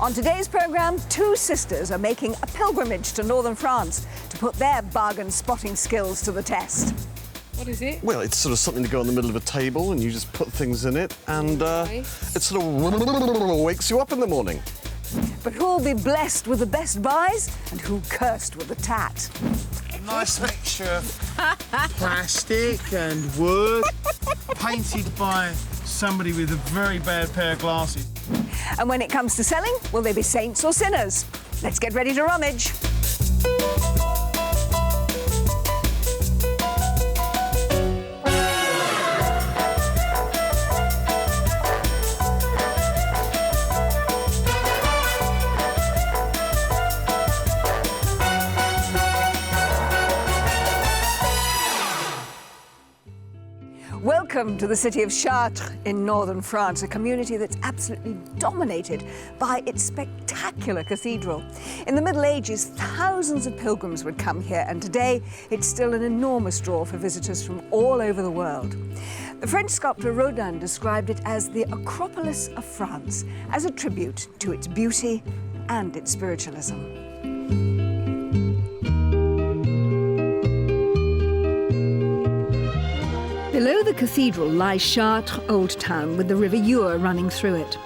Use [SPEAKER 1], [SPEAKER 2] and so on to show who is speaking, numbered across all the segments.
[SPEAKER 1] On today's programme, two sisters are making a pilgrimage to northern France to put their bargain spotting skills to the test.
[SPEAKER 2] What is it?
[SPEAKER 3] Well, it's sort of something to go in the middle of a table and you just put things in it and it sort of wakes you up in the morning.
[SPEAKER 1] But who'll be blessed with the best buys and who cursed with the tat?
[SPEAKER 4] A nice mixture of plastic and wood, painted by somebody with a very bad pair of glasses.
[SPEAKER 1] And when it comes to selling, will they be saints or sinners? Let's get ready to rummage. Welcome to the city of Chartres in northern France, a community that's absolutely dominated by its spectacular cathedral. In the Middle Ages, thousands of pilgrims would come here, and today it's still an enormous draw for visitors from all over the world. The French sculptor Rodin described it as the Acropolis of France, as a tribute to its beauty and its spiritualism. Below the cathedral lies Chartres Old Town with the River Eure running through it.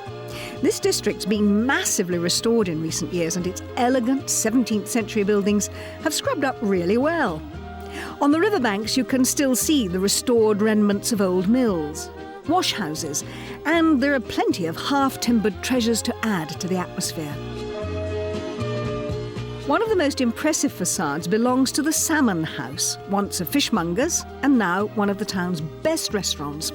[SPEAKER 1] This district's been massively restored in recent years and its elegant 17th century buildings have scrubbed up really well. On the riverbanks you can still see the restored remnants of old mills, wash houses, and there are plenty of half-timbered treasures to add to the atmosphere. One of the most impressive facades belongs to the Salmon House, once a fishmonger's and now one of the town's best restaurants.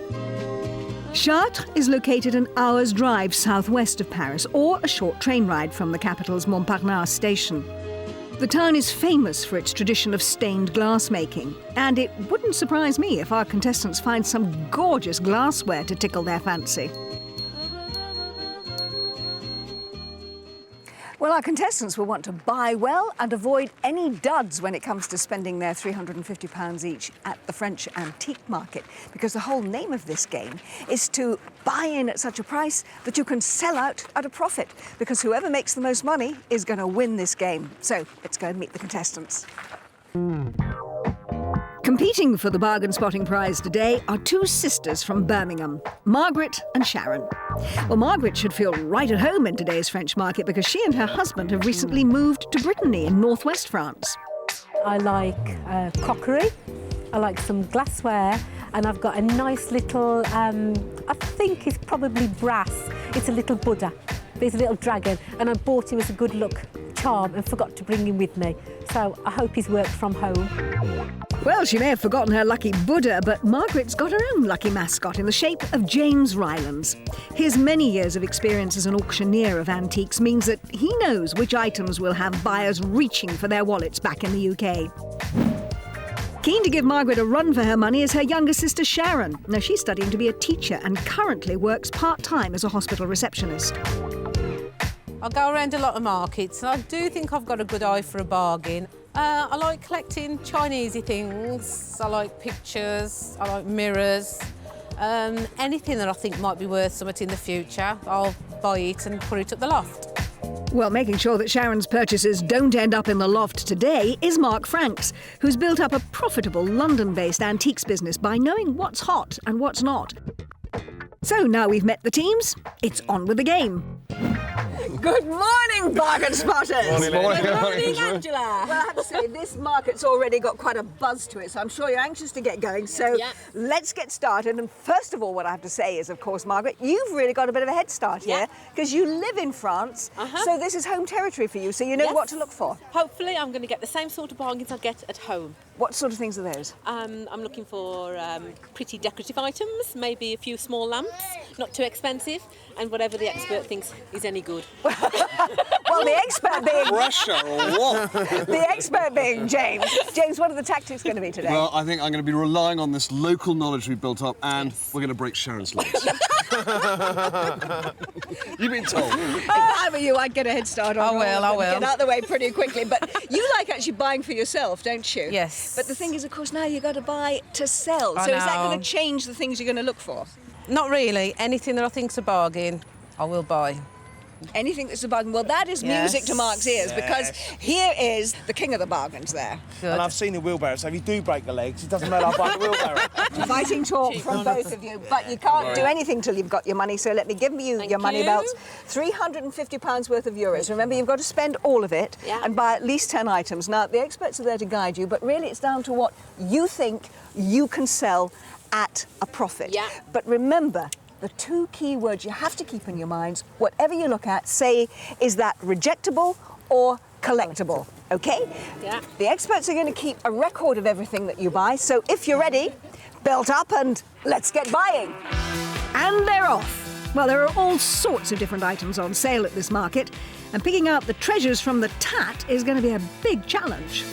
[SPEAKER 1] Chartres is located an hour's drive southwest of Paris, or a short train ride from the capital's Montparnasse station. The town is famous for its tradition of stained glass making, and it wouldn't surprise me if our contestants find some gorgeous glassware to tickle their fancy. Well, our contestants will want to buy well and avoid any duds when it comes to spending their £350 each at the French antique market, because the whole name of this game is to buy in at such a price that you can sell out at a profit, because whoever makes the most money is going to win this game. So let's go and meet the contestants. Competing for the bargain spotting prize today are two sisters from Birmingham, Margaret and Sharon. Well, Margaret should feel right at home in today's French market because she and her husband have recently moved to Brittany in northwest France.
[SPEAKER 5] I like crockery, I like some glassware, and I've got a nice little, I think it's probably brass. It's a little Buddha. There's a little dragon, and I bought him as a good luck charm and forgot to bring him with me. So I hope he's worked from home.
[SPEAKER 1] Well, she may have forgotten her lucky Buddha, but Margaret's got her own lucky mascot in the shape of James Rylands. His many years of experience as an auctioneer of antiques means that he knows which items will have buyers reaching for their wallets back in the UK. Keen to give Margaret a run for her money is her younger sister Sharon. Now, she's studying to be a teacher and currently works part-time as a hospital receptionist.
[SPEAKER 2] I go around a lot of markets and I do think I've got a good eye for a bargain. I like collecting Chinesey things, I like pictures, I like mirrors. Anything that I think might be worth something in the future, I'll buy it and put it at the loft.
[SPEAKER 1] Well, making sure that Sharon's purchases don't end up in the loft today is Mark Franks, who's built up a profitable London-based antiques business by knowing what's hot and what's not. So now we've met the teams, it's on with the game. Good morning, bargain spotters!
[SPEAKER 3] Good morning,
[SPEAKER 1] Angela! Well, I have to say, this market's already got quite a buzz to it, so I'm sure you're anxious to get going. So let's get started. And first of all, what I have to say is, of course, Margaret, you've really got a bit of a head start here, because you live in France, so this is home territory for you, so you know what to look for.
[SPEAKER 6] Hopefully I'm going to get the same sort of bargains I get at home.
[SPEAKER 1] What sort of things are those?
[SPEAKER 6] I'm looking for pretty decorative items, maybe a few small lamps, not too expensive, and whatever the expert thinks is any good.
[SPEAKER 1] Well, the expert being...
[SPEAKER 4] Pressure or what?
[SPEAKER 1] The expert being James. James, what are the tactics going to be today?
[SPEAKER 3] Well, I think I'm going to be relying on this local knowledge we've built up, and we're going to break Sharon's legs. You've been told.
[SPEAKER 1] If I were you, I'd get a head start on
[SPEAKER 2] I will.
[SPEAKER 1] Get out of the way pretty quickly. But you like actually buying for yourself, don't you?
[SPEAKER 2] Yes.
[SPEAKER 1] But the thing is, of course, now you've got to buy to sell. So is that going to change the things you're going to look for?
[SPEAKER 2] Not really. Anything that I think's a bargain, I will buy.
[SPEAKER 1] Anything that's a bargain. Well, that is music to Mark's ears because here is the king of the bargains there.
[SPEAKER 4] And I've seen the wheelbarrow, so if you do break the legs, it doesn't matter, I'll buy the wheelbarrow.
[SPEAKER 1] Fighting talk from both of you, but you can't do anything till you've got your money, so let me give you your money belts. £350 worth of euros. Remember, you've got to spend all of it and buy at least 10 items. Now, the experts are there to guide you, but really it's down to what you think you can sell at a profit.
[SPEAKER 6] Yeah.
[SPEAKER 1] But remember, the two key words you have to keep in your minds, whatever you look at, say, is that rejectable or collectible, okay?
[SPEAKER 6] Yeah.
[SPEAKER 1] The experts are going to keep a record of everything that you buy, so if you're ready, belt up and let's get buying. And they're off. Well, there are all sorts of different items on sale at this market, and picking out the treasures from the tat is going to be a big challenge.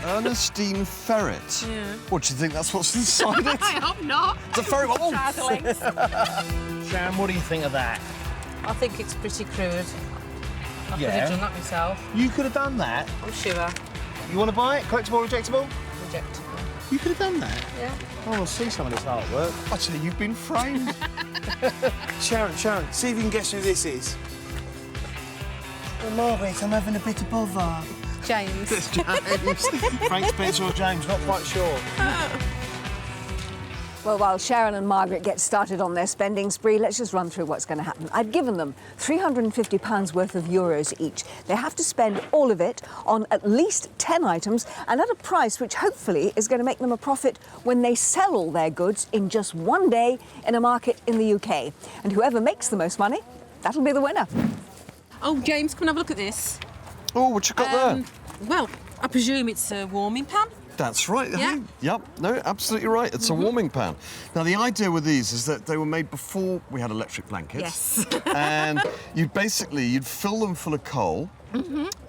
[SPEAKER 3] Ernestine ferret. Yeah. What do you think? That's what's inside it?
[SPEAKER 2] I hope not.
[SPEAKER 3] It's a ferret. Oh.
[SPEAKER 4] Sharon, what do you think of that?
[SPEAKER 2] I think it's pretty crude. I could
[SPEAKER 4] Yeah.
[SPEAKER 2] have done that myself.
[SPEAKER 4] You could have done that.
[SPEAKER 2] I'm sure.
[SPEAKER 4] You want to buy it? Collectible or rejectable?
[SPEAKER 2] Rejectable.
[SPEAKER 4] You could have done that.
[SPEAKER 2] Yeah.
[SPEAKER 4] I want to see some of this artwork.
[SPEAKER 3] Actually, you've been framed.
[SPEAKER 4] Sharon, see if you can guess who this is. Oh, Margaret, I'm having a bit of bother.
[SPEAKER 2] James.
[SPEAKER 4] It's James. Frank Spencer or James, not quite sure.
[SPEAKER 1] Well, while Sharon and Margaret get started on their spending spree, let's just run through what's going to happen. I've given them £350 worth of euros each. They have to spend all of it on at least 10 items and at a price which hopefully is going to make them a profit when they sell all their goods in just one day in a market in the UK. And whoever makes the most money, that'll be the winner.
[SPEAKER 6] Oh, James, come and have a look at this.
[SPEAKER 3] Oh, what you got there?
[SPEAKER 6] Well, I presume it's a warming pan.
[SPEAKER 3] That's right.
[SPEAKER 6] Yeah.
[SPEAKER 3] Hey, yep. No, absolutely right. It's a warming pan. Now, the idea with these is that they were made before we had electric blankets.
[SPEAKER 6] Yes.
[SPEAKER 3] And you'd fill them full of coal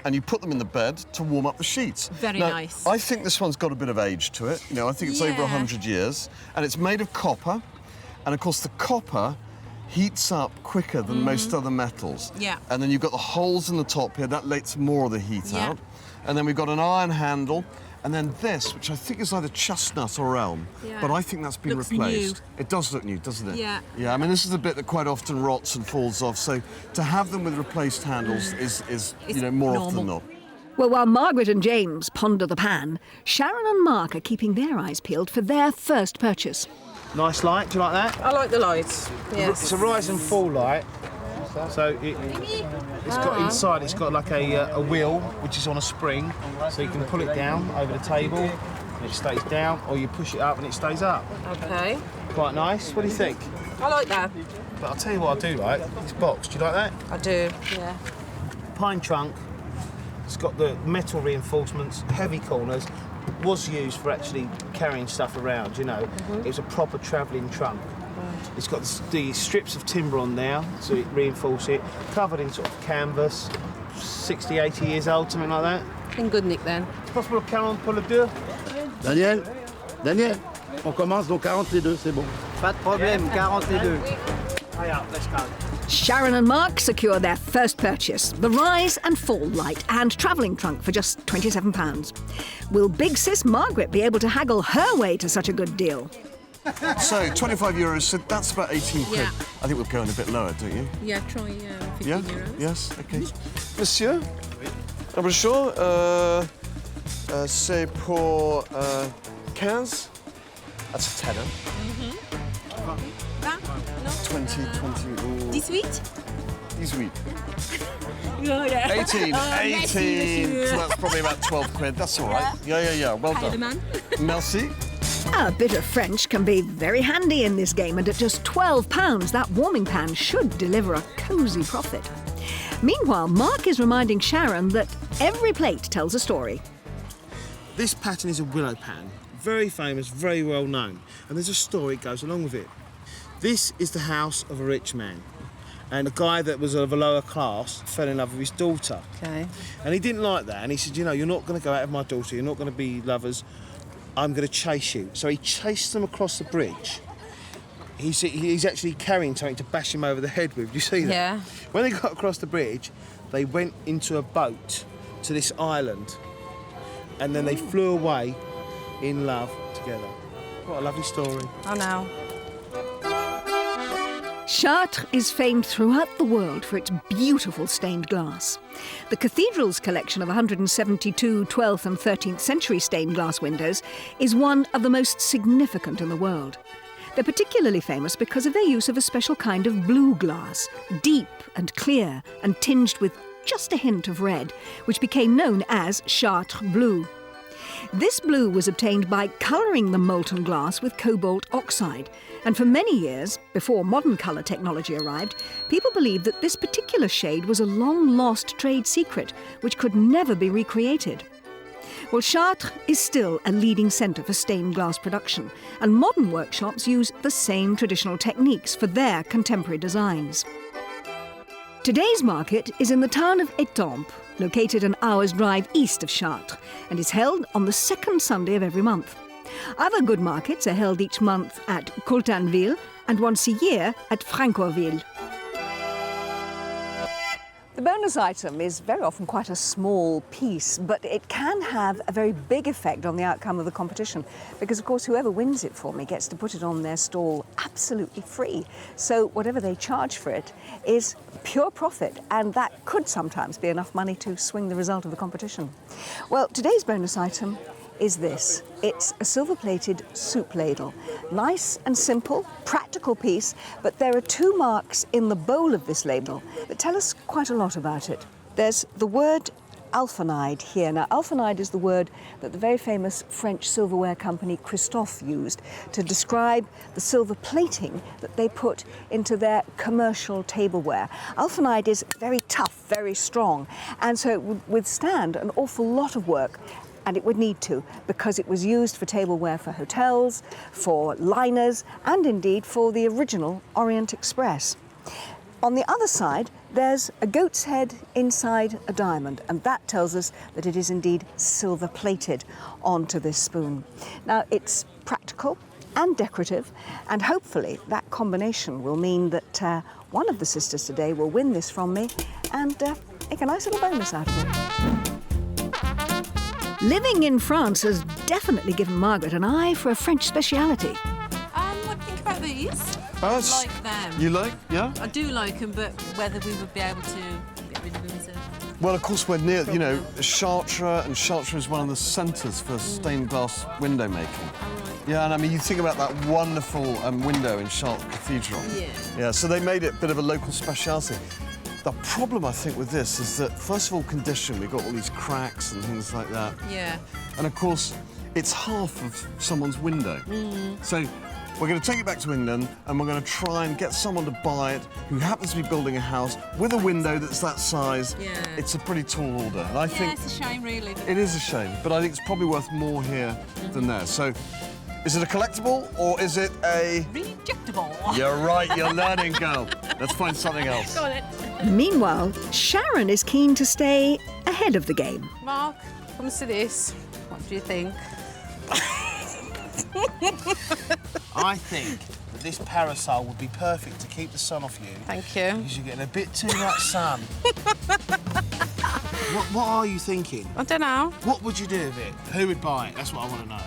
[SPEAKER 3] and you put them in the bed to warm up the sheets.
[SPEAKER 6] Very
[SPEAKER 3] Now,
[SPEAKER 6] nice.
[SPEAKER 3] I think this one's got a bit of age to it. You know, I think it's over 100 years. And it's made of copper. And, of course, the copper heats up quicker than most other metals.
[SPEAKER 6] Yeah.
[SPEAKER 3] And then you've got the holes in the top here. That lets more of the heat
[SPEAKER 6] Yeah.
[SPEAKER 3] out. And then we've got an iron handle. And then this, which I think is either chestnut or elm, but I think that's been
[SPEAKER 6] Looks
[SPEAKER 3] replaced.
[SPEAKER 6] new.
[SPEAKER 3] It does look new, doesn't it?
[SPEAKER 6] Yeah.
[SPEAKER 3] Yeah, I mean, this is the bit that quite often rots and falls off, so to have them with replaced handles is you know, more often than not.
[SPEAKER 1] Well, while Margaret and James ponder the pan, Sharon and Mark are keeping their eyes peeled for their first purchase.
[SPEAKER 4] Nice light, do you like that?
[SPEAKER 2] I like the lights. Yes.
[SPEAKER 4] It's a rise and fall light. So it's got inside, it's got like a wheel which is on a spring, so you can pull it down over the table and it stays down, or you push it up and it stays up.
[SPEAKER 2] Okay.
[SPEAKER 4] Quite nice. What do you think?
[SPEAKER 2] I like that.
[SPEAKER 4] But I'll tell you what I do like. This box. Do you like that?
[SPEAKER 2] I do. Yeah.
[SPEAKER 4] Pine trunk. It's got the metal reinforcements, heavy corners. Was used for actually carrying stuff around. You know, it's a proper travelling trunk. It's got the strips of timber on there, so it reinforces it. Covered in sort of canvas, 60, 80 years old, something like that.
[SPEAKER 2] In good nick then.
[SPEAKER 4] It's possible to count pour le deux?
[SPEAKER 7] Daniel, on commence donc 40 les deux, c'est bon. Pas de problème, 40 les deux.
[SPEAKER 4] Hurry up, let's go.
[SPEAKER 1] Sharon and Mark secure their first purchase, the rise and fall light and travelling trunk for just £27. Will big sis Margaret be able to haggle her way to such a good deal?
[SPEAKER 3] So, 25 euros, so that's about 18 quid.
[SPEAKER 6] Yeah.
[SPEAKER 3] I think we're going a bit lower, don't you?
[SPEAKER 6] Yeah, try 15
[SPEAKER 3] Yeah?
[SPEAKER 6] euros.
[SPEAKER 3] Yes, OK. Monsieur? Ah, bonjour. C'est pour 15. That's a tenner. 20, 20,
[SPEAKER 6] 18?
[SPEAKER 3] 18.
[SPEAKER 6] Yeah.
[SPEAKER 3] 18. 18. So that's probably about 12 quid. That's all right. Yeah. Well
[SPEAKER 6] Pay the
[SPEAKER 3] done.
[SPEAKER 6] man.
[SPEAKER 3] Merci.
[SPEAKER 1] A bit of French can be very handy in this game, and at just £12, that warming pan should deliver a cosy profit. Meanwhile, Mark is reminding Sharon that every plate tells a story.
[SPEAKER 4] This pattern is a willow pan, very famous, very well known, and there's a story that goes along with it. This is the house of a rich man, and a guy that was of a lower class fell in love with his daughter.
[SPEAKER 2] Okay.
[SPEAKER 4] And he didn't like that, and he said, you know, you're not going to go out with my daughter, you're not going to be lovers, I'm going to chase you. So he chased them across the bridge. He's actually carrying something to bash him over the head with. Do you see that?
[SPEAKER 2] Yeah.
[SPEAKER 4] When they got across the bridge, they went into a boat to this island, and then they flew away in love together. What a lovely story.
[SPEAKER 2] I know.
[SPEAKER 1] Chartres is famed throughout the world for its beautiful stained glass. The cathedral's collection of 172 12th and 13th century stained glass windows is one of the most significant in the world. They're particularly famous because of their use of a special kind of blue glass, deep and clear and tinged with just a hint of red, which became known as Chartres blue. This blue was obtained by colouring the molten glass with cobalt oxide, and for many years, before modern colour technology arrived, people believed that this particular shade was a long-lost trade secret which could never be recreated. Well, Chartres is still a leading centre for stained glass production, and modern workshops use the same traditional techniques for their contemporary designs. Today's market is in the town of Étampes, located an hour's drive east of Chartres, and is held on the second Sunday of every month. Other good markets are held each month at Contestant and once a year at Francoisville. The bonus item is very often quite a small piece, but it can have a very big effect on the outcome of the competition because, of course, whoever wins it for me gets to put it on their stall absolutely free. So whatever they charge for it is pure profit, and that could sometimes be enough money to swing the result of the competition. Well, today's bonus item is this. It's a silver-plated soup ladle. Nice and simple, practical piece, but there are two marks in the bowl of this ladle that tell us quite a lot about it. There's the word alphanide here. Now, alphanide is the word that the very famous French silverware company Christophe used to describe the silver plating that they put into their commercial tableware. Alphanide is very tough, very strong, and so it would withstand an awful lot of work. And it would need to, because it was used for tableware for hotels, for liners, and indeed for the original Orient Express. On the other side, there's a goat's head inside a diamond, and that tells us that it is indeed silver-plated onto this spoon. Now, it's practical and decorative, and hopefully that combination will mean that one of the sisters today will win this from me and make a nice little bonus out of it. Living in France has definitely given Margaret an eye for a French speciality.
[SPEAKER 2] What do you think about these? I like them.
[SPEAKER 3] You like? Yeah?
[SPEAKER 2] I do like them, but whether we would be able to get rid of them is a...
[SPEAKER 3] Well, of course, we're near, you know, Chartres, and Chartres is one of the centres for stained glass window making. Yeah, and I mean, you think about that wonderful window in Chartres Cathedral.
[SPEAKER 2] Yeah.
[SPEAKER 3] Yeah, so they made it a bit of a local speciality. The problem, I think, with this is that, first of all, condition. We've got all these cracks and things like that.
[SPEAKER 2] Yeah.
[SPEAKER 3] And, of course, it's half of someone's window. So we're going to take it back to England and we're going to try and get someone to buy it who happens to be building a house with a window that's that size.
[SPEAKER 2] Yeah.
[SPEAKER 3] It's a pretty tall order. And I think
[SPEAKER 2] it's a shame, really.
[SPEAKER 3] it is a shame, but I think it's probably worth more here than there. So, is it a collectible or is it a...
[SPEAKER 2] Rejectable.
[SPEAKER 3] You're right, you're learning, girl. Let's find something else.
[SPEAKER 2] Go on it.
[SPEAKER 1] Meanwhile, Sharon is keen to stay ahead of the game.
[SPEAKER 2] Mark, come to this. What do you think?
[SPEAKER 4] I think that this parasol would be perfect to keep the sun off you.
[SPEAKER 2] Thank you.
[SPEAKER 4] Because you're getting a bit too much sun. What are you thinking?
[SPEAKER 2] I don't know.
[SPEAKER 4] What would you do with it? Who would buy it? That's what I want to know.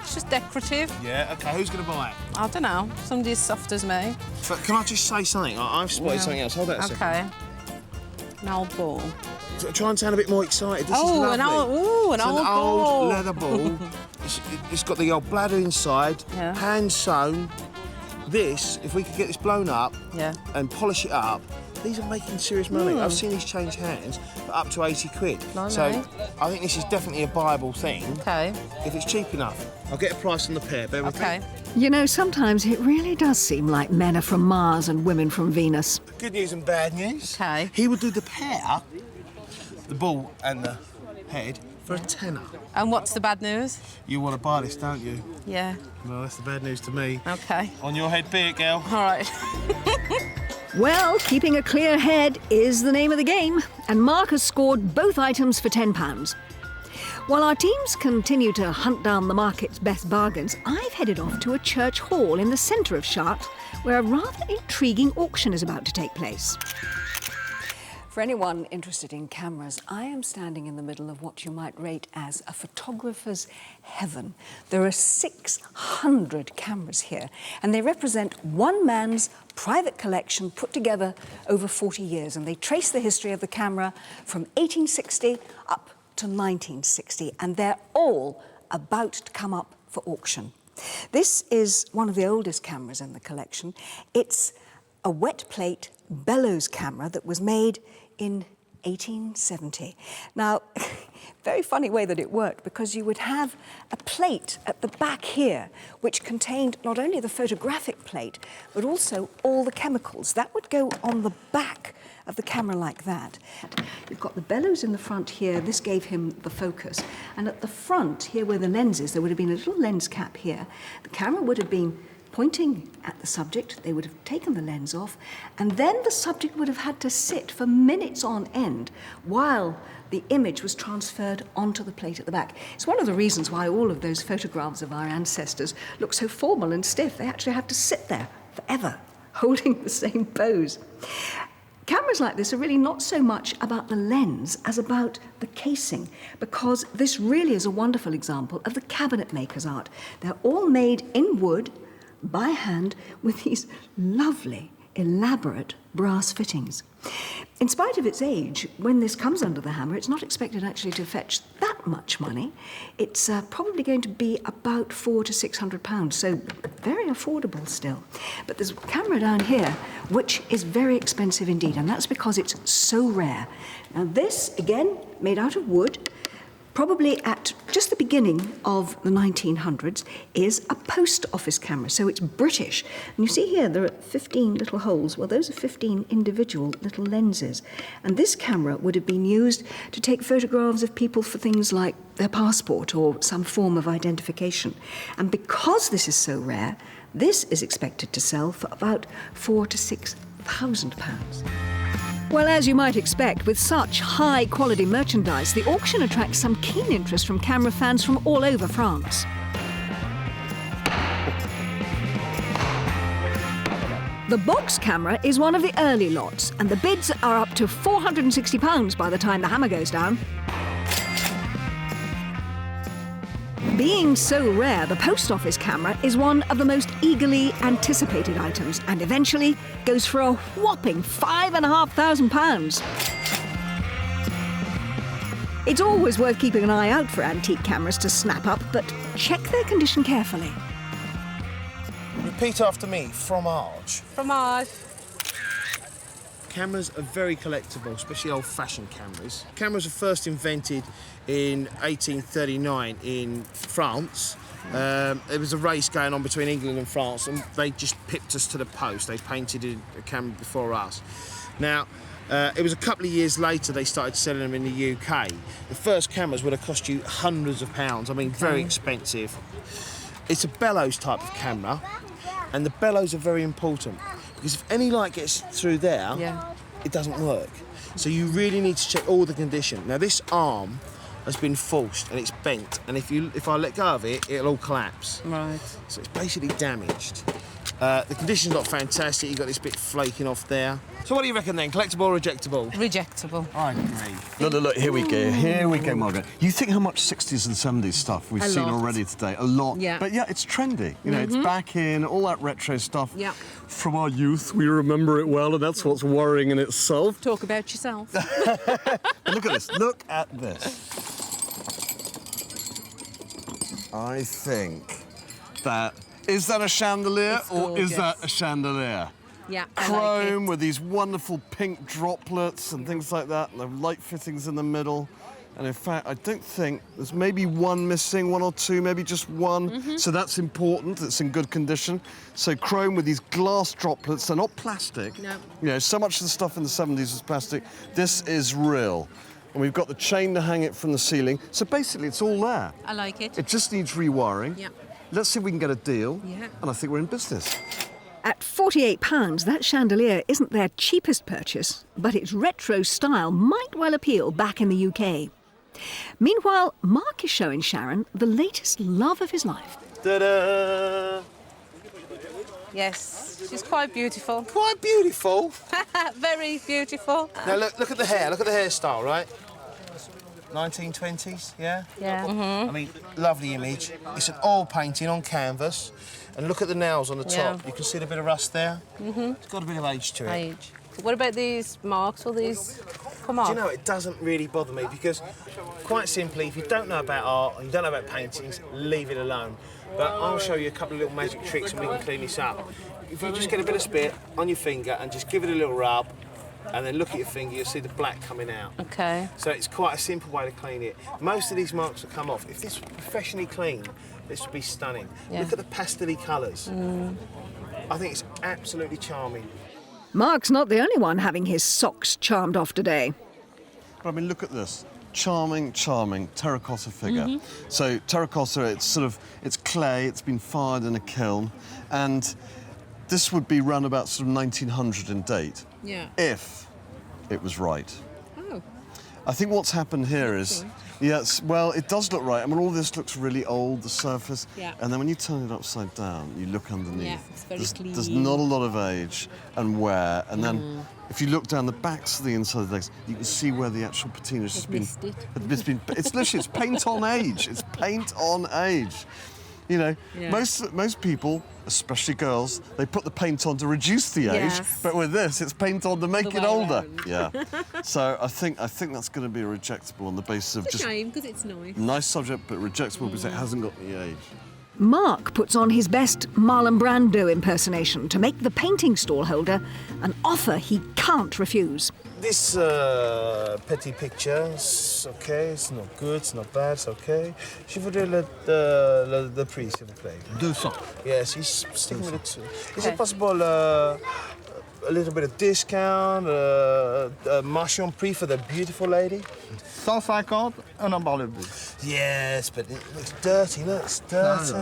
[SPEAKER 2] It's just decorative.
[SPEAKER 4] Yeah, OK, who's going to buy it?
[SPEAKER 2] I don't know. Somebody as soft as me.
[SPEAKER 4] But can I just say something? I've spotted something else. Hold that a second.
[SPEAKER 2] OK. An old ball.
[SPEAKER 4] Try and sound a bit more excited. This is lovely.
[SPEAKER 2] An
[SPEAKER 4] It's
[SPEAKER 2] old
[SPEAKER 4] an
[SPEAKER 2] ball.
[SPEAKER 4] old leather ball. It's got the old bladder inside,
[SPEAKER 2] Yeah.
[SPEAKER 4] hand sewn. This, if we could get this blown up and polish it up, these are making serious money. I've seen these change hands for up to 80 quid.
[SPEAKER 2] Blimey.
[SPEAKER 4] So I think this is definitely a buyable thing.
[SPEAKER 2] OK.
[SPEAKER 4] If it's cheap enough. I'll get a price on the pair. Bear with
[SPEAKER 2] OK.
[SPEAKER 4] me.
[SPEAKER 1] You know, sometimes it really does seem like men are from Mars and women from Venus.
[SPEAKER 4] Good news and bad news.
[SPEAKER 2] OK.
[SPEAKER 4] He would do the pair, the ball and the head, for a tenner.
[SPEAKER 2] And what's the bad news?
[SPEAKER 4] You want to buy this, don't you?
[SPEAKER 2] Yeah.
[SPEAKER 4] Well, that's the bad news to me.
[SPEAKER 2] OK.
[SPEAKER 4] On your head, be it, girl.
[SPEAKER 2] All right.
[SPEAKER 1] Well, keeping a clear head is the name of the game, and Mark has scored both items for £10. While our teams continue to hunt down the market's best bargains, I've headed off to a church hall in the centre of Chartres, where a rather intriguing auction is about to take place. For anyone interested in cameras, I am standing in the middle of what you might rate as a photographer's heaven. There are 600 cameras here, and they represent one man's private collection put together over 40 years, and they trace the history of the camera from 1860 up to 1960, and they're all about to come up for auction. This is one of the oldest cameras in the collection. It's a wet plate bellows camera that was made in 1870. Now, very funny way that it worked, because you would have a plate at the back here which contained not only the photographic plate but also all the chemicals. That would go on the back of the camera like that. You've got the bellows in the front here. This gave him the focus. And at the front, here where the lens is, there would have been a little lens cap here. The camera would have been pointing at the subject. They would have taken the lens off, and then the subject would have had to sit for minutes on end while the image was transferred onto the plate at the back. It's one of the reasons why all of those photographs of our ancestors look so formal and stiff. They actually had to sit there forever, holding the same pose. Cameras like this are really not so much about the lens as about the casing, because this really is a wonderful example of the cabinet maker's art. They're all made in wood, by hand, with these lovely, elaborate brass fittings. In spite of its age, when this comes under the hammer, it's not expected actually to fetch that much money. It's probably going to be about £400 to £600, so very affordable still. But there's a camera down here which is very expensive indeed, and that's because it's so rare. Now this, again, made out of wood, probably at just the beginning of the 1900s, is a post office camera, so it's British. And you see here there are 15 little holes. Well, those are 15 individual little lenses. And this camera would have been used to take photographs of people for things like their passport or some form of identification. And because this is so rare, this is expected to sell for about £4,000 to £6,000. Well, as you might expect, with such high-quality merchandise, the auction attracts some keen interest from camera fans from all over France. The box camera is one of the early lots, and the bids are up to £460 by the time the hammer goes down. Being so rare, the post office camera is one of the most eagerly anticipated items, and eventually goes for a whopping £5,500. It's always worth keeping an eye out for antique cameras to snap up, but check their condition carefully.
[SPEAKER 4] Repeat after me, fromage.
[SPEAKER 2] Fromage.
[SPEAKER 4] Cameras are very collectible, especially old-fashioned cameras. Cameras were first invented in 1839 in France. There was a race going on between England and France, and they just pipped us to the post. They painted a camera before us. Now, it was a couple of years later they started selling them in the UK. The first cameras would have cost you hundreds of pounds. I mean, very expensive. It's a bellows type of camera, and the bellows are very important, because if any light gets through there, it doesn't work. So you really need to check all the condition. Now, this arm has been forced and it's bent, and if I let go of it, it'll all collapse. Right. So it's basically damaged. The condition's not fantastic. You've got this bit flaking off there. So what do you reckon then? Collectible or rejectable?
[SPEAKER 2] Rejectable.
[SPEAKER 4] I agree.
[SPEAKER 3] Look, here we go. Here we go, Margaret. You think how much 60s and 70s stuff we've seen already today? A lot. Yeah. But yeah, it's trendy. You know, it's back in, all that retro stuff. Yeah. From our youth, we remember it well, and that's what's worrying in itself.
[SPEAKER 2] Talk about yourself.
[SPEAKER 3] Look at this. Look at this. I think that... Is that a chandelier or is that a chandelier?
[SPEAKER 2] Yeah,
[SPEAKER 3] Chrome with these wonderful pink droplets and things like that, and the light fittings in the middle. And in fact, I don't think there's maybe one missing, one or two, maybe just one. So that's important. It's in good condition. So chrome with these glass droplets. They're not plastic. No. You know, so much of the stuff in the 70s was plastic. This is real. And we've got the chain to hang it from the ceiling. So basically, it's all there.
[SPEAKER 2] I like it.
[SPEAKER 3] It just needs rewiring.
[SPEAKER 2] Yeah.
[SPEAKER 3] Let's see if we can get a deal. Yeah. And I think we're in business.
[SPEAKER 1] At £48, that chandelier isn't their cheapest purchase, but its retro style might well appeal back in the UK. Meanwhile, Mark is showing Sharon the latest love of his life.
[SPEAKER 4] Ta-da!
[SPEAKER 2] Yes, she's quite beautiful.
[SPEAKER 4] Quite beautiful.
[SPEAKER 2] Very beautiful.
[SPEAKER 4] Now look at the hair. Look at the hairstyle, right? 1920s, yeah?
[SPEAKER 5] Yeah.
[SPEAKER 2] Mm-hmm.
[SPEAKER 4] I mean, lovely image. It's an oil painting on canvas. And look at the nails on the top.
[SPEAKER 2] Yeah.
[SPEAKER 4] You can see the bit of rust there. It's got a bit of age to it.
[SPEAKER 2] Age. What about these marks? Will these come off?
[SPEAKER 4] Do you know, it doesn't really bother me because, quite simply, if you don't know about art and you don't know about paintings, leave it alone. But I'll show you a couple of little magic tricks and we can clean this up. If you just get a bit of spit on your finger and just give it a little rub, and then look at your finger, you'll see the black coming out.
[SPEAKER 2] Okay.
[SPEAKER 4] So it's quite a simple way to clean it. Most of these marks will come off. If this was professionally clean, this would be stunning.
[SPEAKER 2] Yeah.
[SPEAKER 4] Look at the pastel-y colours. I think it's absolutely charming.
[SPEAKER 1] Mark's not the only one having his socks charmed off today.
[SPEAKER 3] But I mean, look at this. Charming, charming terracotta figure. So terracotta, it's clay, it's been fired in a kiln, and this would be round about sort of 1900 in date.
[SPEAKER 2] Yeah.
[SPEAKER 3] If it was right.
[SPEAKER 2] Oh.
[SPEAKER 3] I think what's happened here is, yes, well, it does look right. I mean, all this looks really old, the surface.
[SPEAKER 2] Yeah.
[SPEAKER 3] And then when you turn it upside down, you look underneath.
[SPEAKER 2] Yeah, it's very clean.
[SPEAKER 3] There's not a lot of age and wear. And then if you look down the backs of the inside of the legs, you can see where the actual patina has been.
[SPEAKER 2] missed it.
[SPEAKER 3] It's literally, it's paint on age. It's paint on age. You know,
[SPEAKER 2] Yeah.
[SPEAKER 3] most people, especially girls, they put the paint on to reduce the age,
[SPEAKER 2] Yes.
[SPEAKER 3] but with this, it's paint on to make
[SPEAKER 2] The
[SPEAKER 3] it
[SPEAKER 2] way
[SPEAKER 3] older.
[SPEAKER 2] around.
[SPEAKER 3] Yeah. So I think that's going to be rejectable on the basis of
[SPEAKER 2] It's a
[SPEAKER 3] just
[SPEAKER 2] shame because it's nice.
[SPEAKER 3] nice subject, but rejectable because it hasn't got the age.
[SPEAKER 1] Mark puts on his best Marlon Brando impersonation to make the painting stall holder an offer he can't refuse.
[SPEAKER 4] This petty picture, it's okay, it's not good, it's not bad, it's okay. Je voudrais le prix, s'il vous plaît.
[SPEAKER 7] 200.
[SPEAKER 4] Yes, he's sticking with it too. Is it possible a little bit of discount, marchand prix for the beautiful lady?
[SPEAKER 7] 150, on en parle plus.
[SPEAKER 4] Yes, but it looks dirty, look, it's dirty.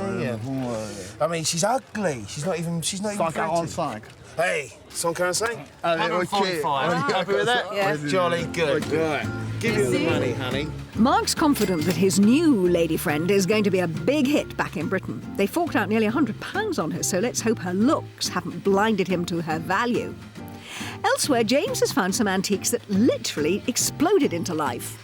[SPEAKER 4] I mean, she's ugly. She's not even pretty.
[SPEAKER 7] 145.
[SPEAKER 4] Hey, 145?
[SPEAKER 7] Allez, ok.
[SPEAKER 4] 145. Happy with that?
[SPEAKER 2] Yeah.
[SPEAKER 4] Jolly good. Right. Give you the money, honey.
[SPEAKER 1] Mark's confident that his new lady friend is going to be a big hit back in Britain. They forked out nearly £100 on her, so let's hope her looks haven't blinded him to her value. Elsewhere, James has found some antiques that literally exploded into life.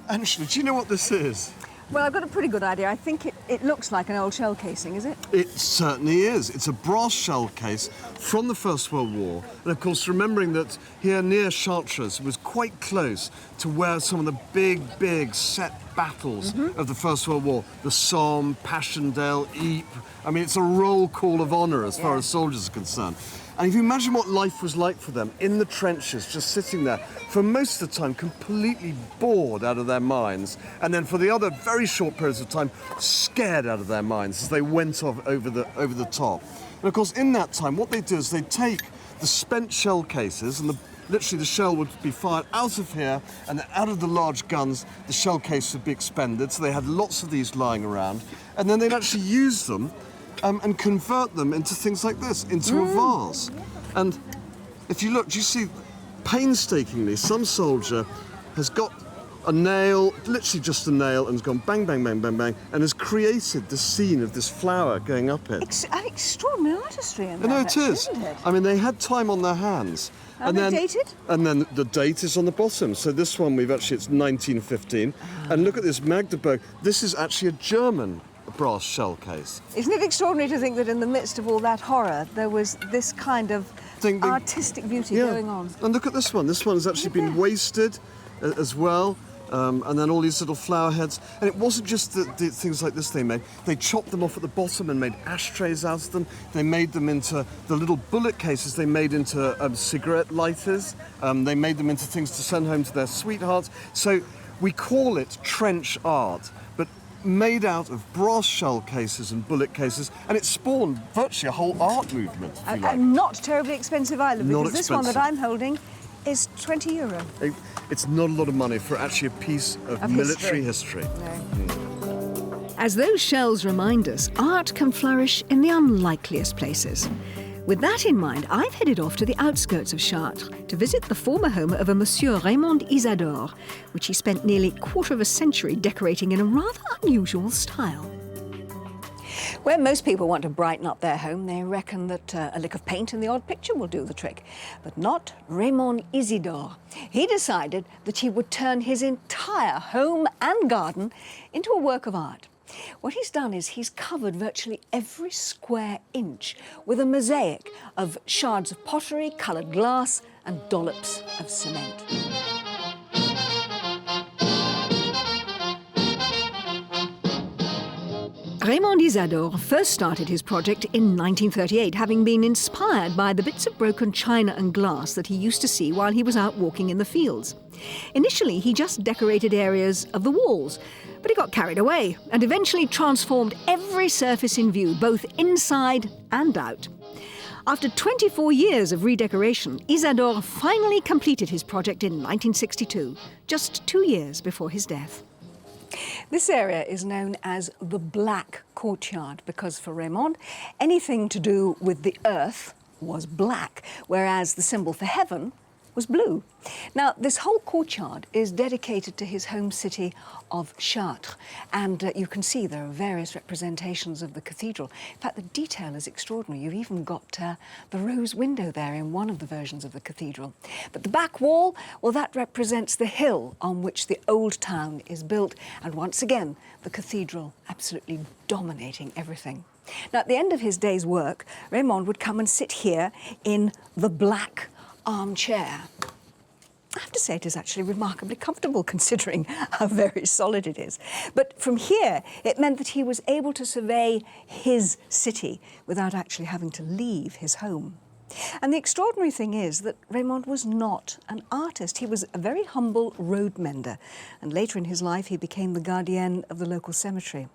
[SPEAKER 3] Angela, do you know what this is?
[SPEAKER 1] Well, I've got a pretty good idea. I think it looks like an old shell casing, is it?
[SPEAKER 3] It certainly is. It's a brass shell case from the First World War. And of course, remembering that here near Chartres was quite close to where some of the big set battles of the First World War, the Somme, Passchendaele, Ypres. I mean, it's a roll call of honour as far as soldiers are concerned. And if you imagine what life was like for them in the trenches, just sitting there, for most of the time completely bored out of their minds, and then for the other very short periods of time, scared out of their minds as they went off over the top. And of course, in that time, what they do is they take the spent shell cases, and literally the shell would be fired out of here, and then out of the large guns, the shell case would be expended. So they had lots of these lying around, and then they'd actually use them and convert them into things like this, into a vase. And if you look, do you see, painstakingly, some soldier has got a nail, literally just a nail, and has gone bang, bang, bang, bang, bang, and has created the scene of this flower going up it.
[SPEAKER 1] An extraordinary artistry in that,
[SPEAKER 3] No, it is.
[SPEAKER 1] isn't it?
[SPEAKER 3] I mean, they had time on their hands.
[SPEAKER 1] Are they dated?
[SPEAKER 3] And then the date is on the bottom. So this one, it's 1915. And look at this, Magdeburg. This is actually a German brass shell case.
[SPEAKER 1] Isn't it extraordinary to think that in the midst of all that horror, there was this kind of artistic beauty going on?
[SPEAKER 3] And look at this one. This one has actually been wasted as well. And then all these little flower heads. And it wasn't just the things like this they made. They chopped them off at the bottom and made ashtrays out of them. They made them into the little bullet cases they made into cigarette lighters. They made them into things to send home to their sweethearts. So we call it trench art, but made out of brass shell cases and bullet cases, and it spawned virtually a whole art movement, if you like.
[SPEAKER 1] And not terribly expensive either, because
[SPEAKER 3] Not
[SPEAKER 1] this one that
[SPEAKER 3] expensive.
[SPEAKER 1] I'm holding is €20.
[SPEAKER 3] It's not a lot of money for actually a piece of military history.
[SPEAKER 1] No. As those shells remind us, art can flourish in the unlikeliest places. With that in mind, I've headed off to the outskirts of Chartres to visit the former home of a Monsieur Raymond Isadore, which he spent nearly a quarter of a century decorating in a rather unusual style. Where most people want to brighten up their home, they reckon that a lick of paint in the odd picture will do the trick. But not Raymond Isidore. He decided that he would turn his entire home and garden into a work of art. What he's done is he's covered virtually every square inch with a mosaic of shards of pottery, coloured glass and dollops of cement. Raymond Isidore first started his project in 1938, having been inspired by the bits of broken china and glass that he used to see while he was out walking in the fields. Initially, he just decorated areas of the walls, but he got carried away and eventually transformed every surface in view, both inside and out. After 24 years of redecoration, Isidore finally completed his project in 1962, just 2 years before his death. This area is known as the Black Courtyard because for Raymond, anything to do with the earth was black, whereas the symbol for heaven was blue. Now, this whole courtyard is dedicated to his home city of Chartres, and you can see there are various representations of the cathedral. In fact, the detail is extraordinary. You've even got the rose window there in one of the versions of the cathedral. But the back wall, well, that represents the hill on which the old town is built, and once again, the cathedral absolutely dominating everything. Now, at the end of his day's work, Raymond would come and sit here in the black armchair. I have to say it is actually remarkably comfortable considering how very solid it is. But from here, it meant that he was able to survey his city without actually having to leave his home. And the extraordinary thing is that Raymond was not an artist. He was a very humble road mender. And later in his life, he became the gardien of the local cemetery.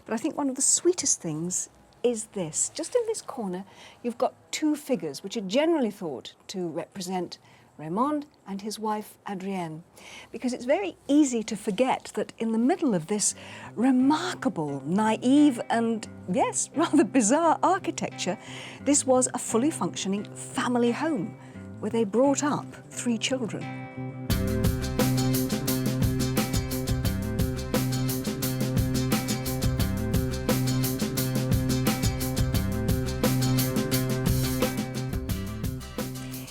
[SPEAKER 1] But I think one of the sweetest things is this. Just in this corner, you've got two figures which are generally thought to represent Raymond and his wife Adrienne, because it's very easy to forget that in the middle of this remarkable, naive and, yes, rather bizarre architecture, this was a fully functioning family home where they brought up 3 children.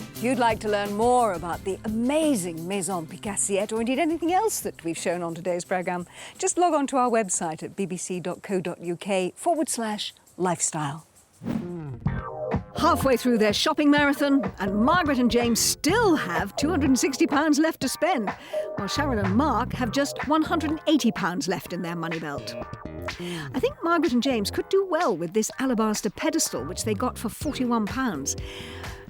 [SPEAKER 1] If you'd like to learn more about the amazing Maison Picassi, or indeed anything else that we've shown on today's programme, just log on to our website at bbc.co.uk/lifestyle. Halfway through their shopping marathon, and Margaret and James still have £260 left to spend, while Sharon and Mark have just £180 left in their money belt. I think Margaret and James could do well with this alabaster pedestal, which they got for £41.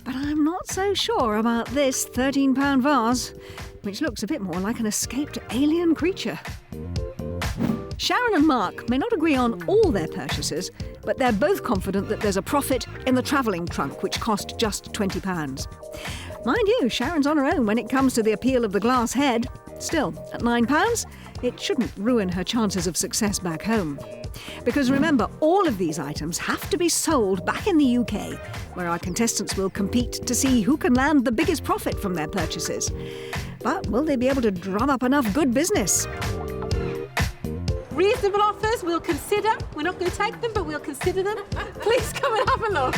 [SPEAKER 1] But I'm not so sure about this £13 vase, which looks a bit more like an escaped alien creature. Sharon and Mark may not agree on all their purchases, but they're both confident that there's a profit in the travelling trunk, which cost just £20. Mind you, Sharon's on her own when it comes to the appeal of the glass head. Still, at £9, it shouldn't ruin her chances of success back home. Because remember, all of these items have to be sold back in the UK, where our contestants will compete to see who can land the biggest profit from their purchases. But will they be able to drum up enough good business?
[SPEAKER 6] Reasonable offers, we'll consider. We're not going to take them, but we'll consider them. Please come and have a look.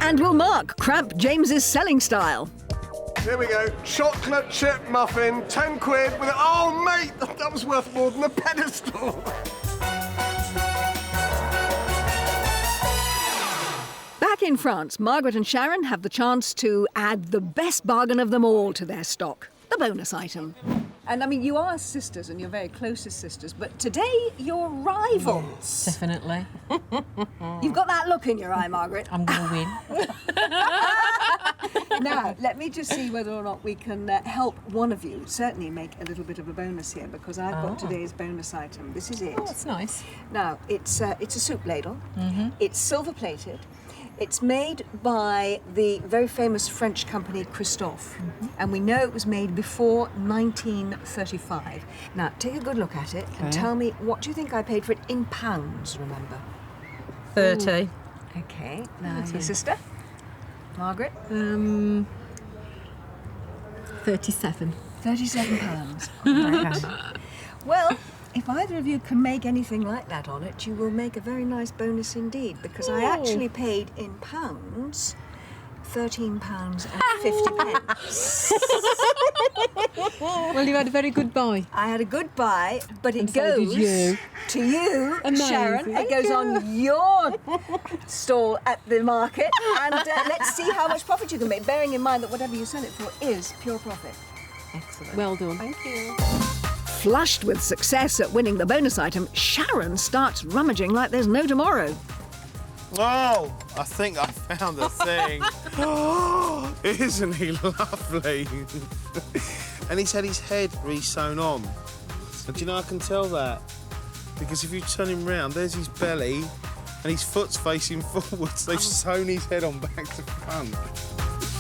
[SPEAKER 1] And will Mark cramp James's selling style?
[SPEAKER 3] Here we go. Chocolate chip muffin, 10 quid with it. Oh, mate, that was worth more than the pedestal.
[SPEAKER 1] Back in France, Margaret and Sharon have the chance to add the best bargain of them all to their stock, the bonus item. And I mean, you are sisters and you're very closest sisters, but today you're rivals.
[SPEAKER 2] Definitely.
[SPEAKER 1] You've got that look in your eye, Margaret.
[SPEAKER 2] I'm going to win.
[SPEAKER 1] Now, let me just see whether or not we can help one of you certainly make a little bit of a bonus here, because I've got today's bonus item. This is it.
[SPEAKER 2] Oh, that's nice.
[SPEAKER 1] Now, it's a soup ladle.
[SPEAKER 2] Mm-hmm.
[SPEAKER 1] It's silver-plated. It's made by the very famous French company Christophe, and we know it was made before 1935. Now, take a good look at it and tell me, what do you think I paid for it in pounds, remember?
[SPEAKER 2] 30.
[SPEAKER 1] Ooh. Okay, now your sister, Margaret?
[SPEAKER 5] 37.
[SPEAKER 1] £37. Okay. Well, if either of you can make anything like that on it, you will make a very nice bonus indeed, because I actually paid in pounds £13.50.
[SPEAKER 8] Well, you had a very good buy.
[SPEAKER 1] I had a good buy, but it
[SPEAKER 8] And so
[SPEAKER 1] goes
[SPEAKER 8] did you.
[SPEAKER 1] to you,
[SPEAKER 8] Amazing.
[SPEAKER 1] Sharon. It
[SPEAKER 8] Thank
[SPEAKER 1] goes
[SPEAKER 8] you.
[SPEAKER 1] on your stall at the market, and let's see how much profit you can make, bearing in mind that whatever you sell it for is pure profit.
[SPEAKER 8] Excellent. Well done.
[SPEAKER 1] Thank you. Flushed with success at winning the bonus item, Sharon starts rummaging like there's no tomorrow.
[SPEAKER 4] Oh, I think I found the thing. Oh, isn't he lovely? And he's had his head re-sewn on. And do you know I can tell that? Because if you turn him round, there's his belly and his foot's facing forwards. They've sewn his head on back to front.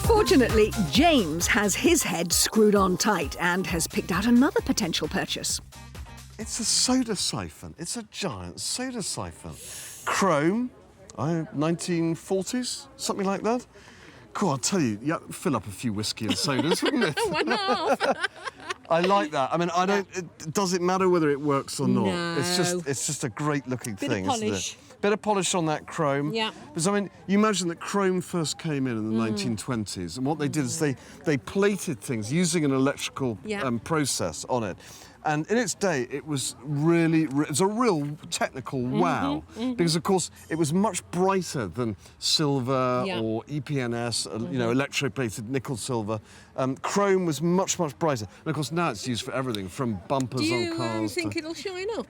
[SPEAKER 1] Fortunately, James has his head screwed on tight and has picked out another potential purchase.
[SPEAKER 3] It's a soda siphon. It's a giant soda siphon. Chrome, 1940s, something like that. Cool, I'll tell you, yeah, fill up a few whiskey and sodas, wouldn't it?
[SPEAKER 8] One half.
[SPEAKER 3] I like that. I mean, I don't. Does it matter whether it works or not?
[SPEAKER 8] No.
[SPEAKER 3] It's just a great looking
[SPEAKER 8] Bit
[SPEAKER 3] thing,
[SPEAKER 8] of
[SPEAKER 3] isn't
[SPEAKER 8] polish.
[SPEAKER 3] it? Bit of polish on that chrome.
[SPEAKER 8] Yeah.
[SPEAKER 3] Because I mean, you imagine that chrome first came in the 1920s, and what they did is they plated things using an electrical
[SPEAKER 8] Yeah.
[SPEAKER 3] process on it. And in its day, it was really, it was a real technical wow, because of course it was much brighter than silver
[SPEAKER 8] Yeah.
[SPEAKER 3] or EPNS, you know, electroplated nickel silver. Chrome was much, much brighter. And of course now it's used for everything, from bumpers
[SPEAKER 8] Do
[SPEAKER 3] on
[SPEAKER 8] you
[SPEAKER 3] cars.
[SPEAKER 8] think
[SPEAKER 3] to...
[SPEAKER 8] it'll shine up?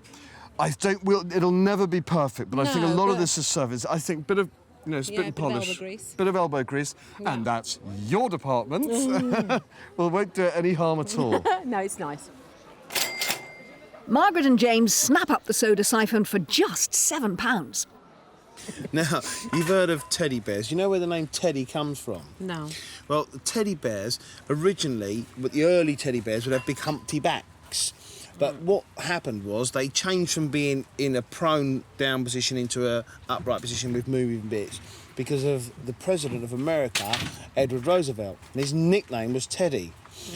[SPEAKER 3] I think it'll never be perfect, but I think a
[SPEAKER 8] No,
[SPEAKER 3] lot of
[SPEAKER 8] but-
[SPEAKER 3] this is surface. I think bit of, you know, spit
[SPEAKER 8] Yeah,
[SPEAKER 3] and
[SPEAKER 8] bit of
[SPEAKER 3] polish,
[SPEAKER 8] elbow grease.
[SPEAKER 3] bit of elbow grease, and that's your department. Well, it won't do it any harm at all.
[SPEAKER 8] No, it's nice.
[SPEAKER 1] Margaret and James snap up the soda siphon for just £7.
[SPEAKER 4] Now, you've heard of teddy bears. You know where the name Teddy comes from?
[SPEAKER 8] No.
[SPEAKER 4] Well, the teddy bears, originally, with the early teddy bears, would have big humpty backs. But what happened was they changed from being in a prone down position into a upright position with moving bits because of the President of America, Edward Roosevelt. And his nickname was Teddy.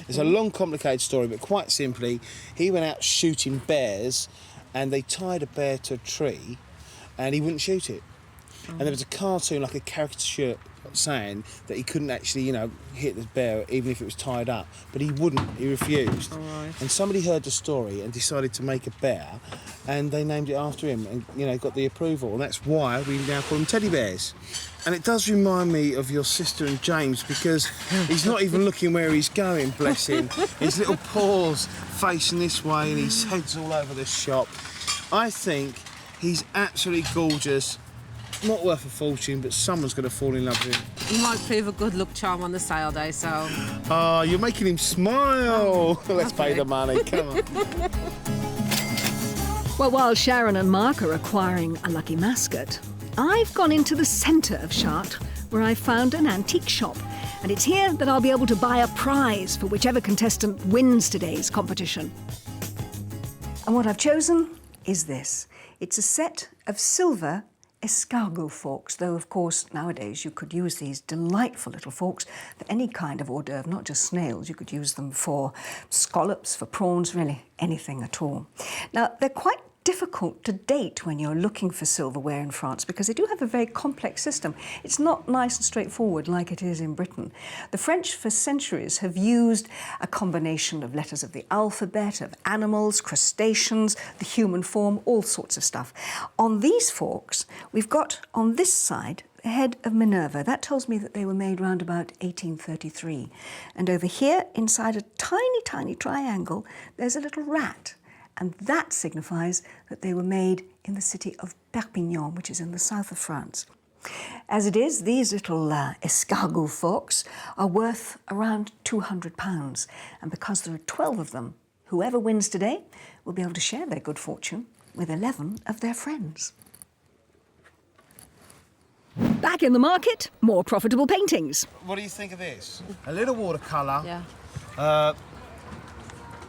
[SPEAKER 4] It's a long, complicated story, but quite simply, he went out shooting bears and they tied a bear to a tree and he wouldn't shoot it. And there was a cartoon, like a caricature, saying that he couldn't actually, you know, hit the bear even if it was tied up. But he wouldn't, he refused. And somebody heard the story and decided to make a bear and they named it after him and, you know, got the approval. And that's why we now call them teddy bears. And it does remind me of your sister and James because he's not even looking where he's going, bless him. His little paws facing this way and his head's all over the shop. I think he's absolutely gorgeous. Not worth a fortune, but someone's going to fall in love with him.
[SPEAKER 2] He might prove a good luck charm on the sale day, so...
[SPEAKER 4] Oh, you're making him smile. Let's pay the money, come on.
[SPEAKER 1] Well, while Sharon and Mark are acquiring a lucky mascot, I've gone into the centre of Chartres, where I found an antique shop. And it's here that I'll be able to buy a prize for whichever contestant wins today's competition. And what I've chosen is this. It's a set of silver escargot forks, though of course nowadays you could use these delightful little forks for any kind of hors d'oeuvre, not just snails. You could use them for scallops, for prawns, really anything at all. Now, they're quite difficult to date when you're looking for silverware in France because they do have a very complex system. It's not nice and straightforward like it is in Britain. The French for centuries have used a combination of letters of the alphabet, of animals, crustaceans, the human form, all sorts of stuff. On these forks, we've got on this side the head of Minerva. That tells me that they were made round about 1833. And over here, inside a tiny, tiny triangle, there's a little rat. And that signifies that they were made in the city of Perpignan, which is in the south of France. As it is, these little escargot forks are worth around £200. And because there are 12 of them, whoever wins today will be able to share their good fortune with 11 of their friends. Back in the market, more profitable paintings.
[SPEAKER 4] What do you think of this? A little watercolour.
[SPEAKER 2] Yeah.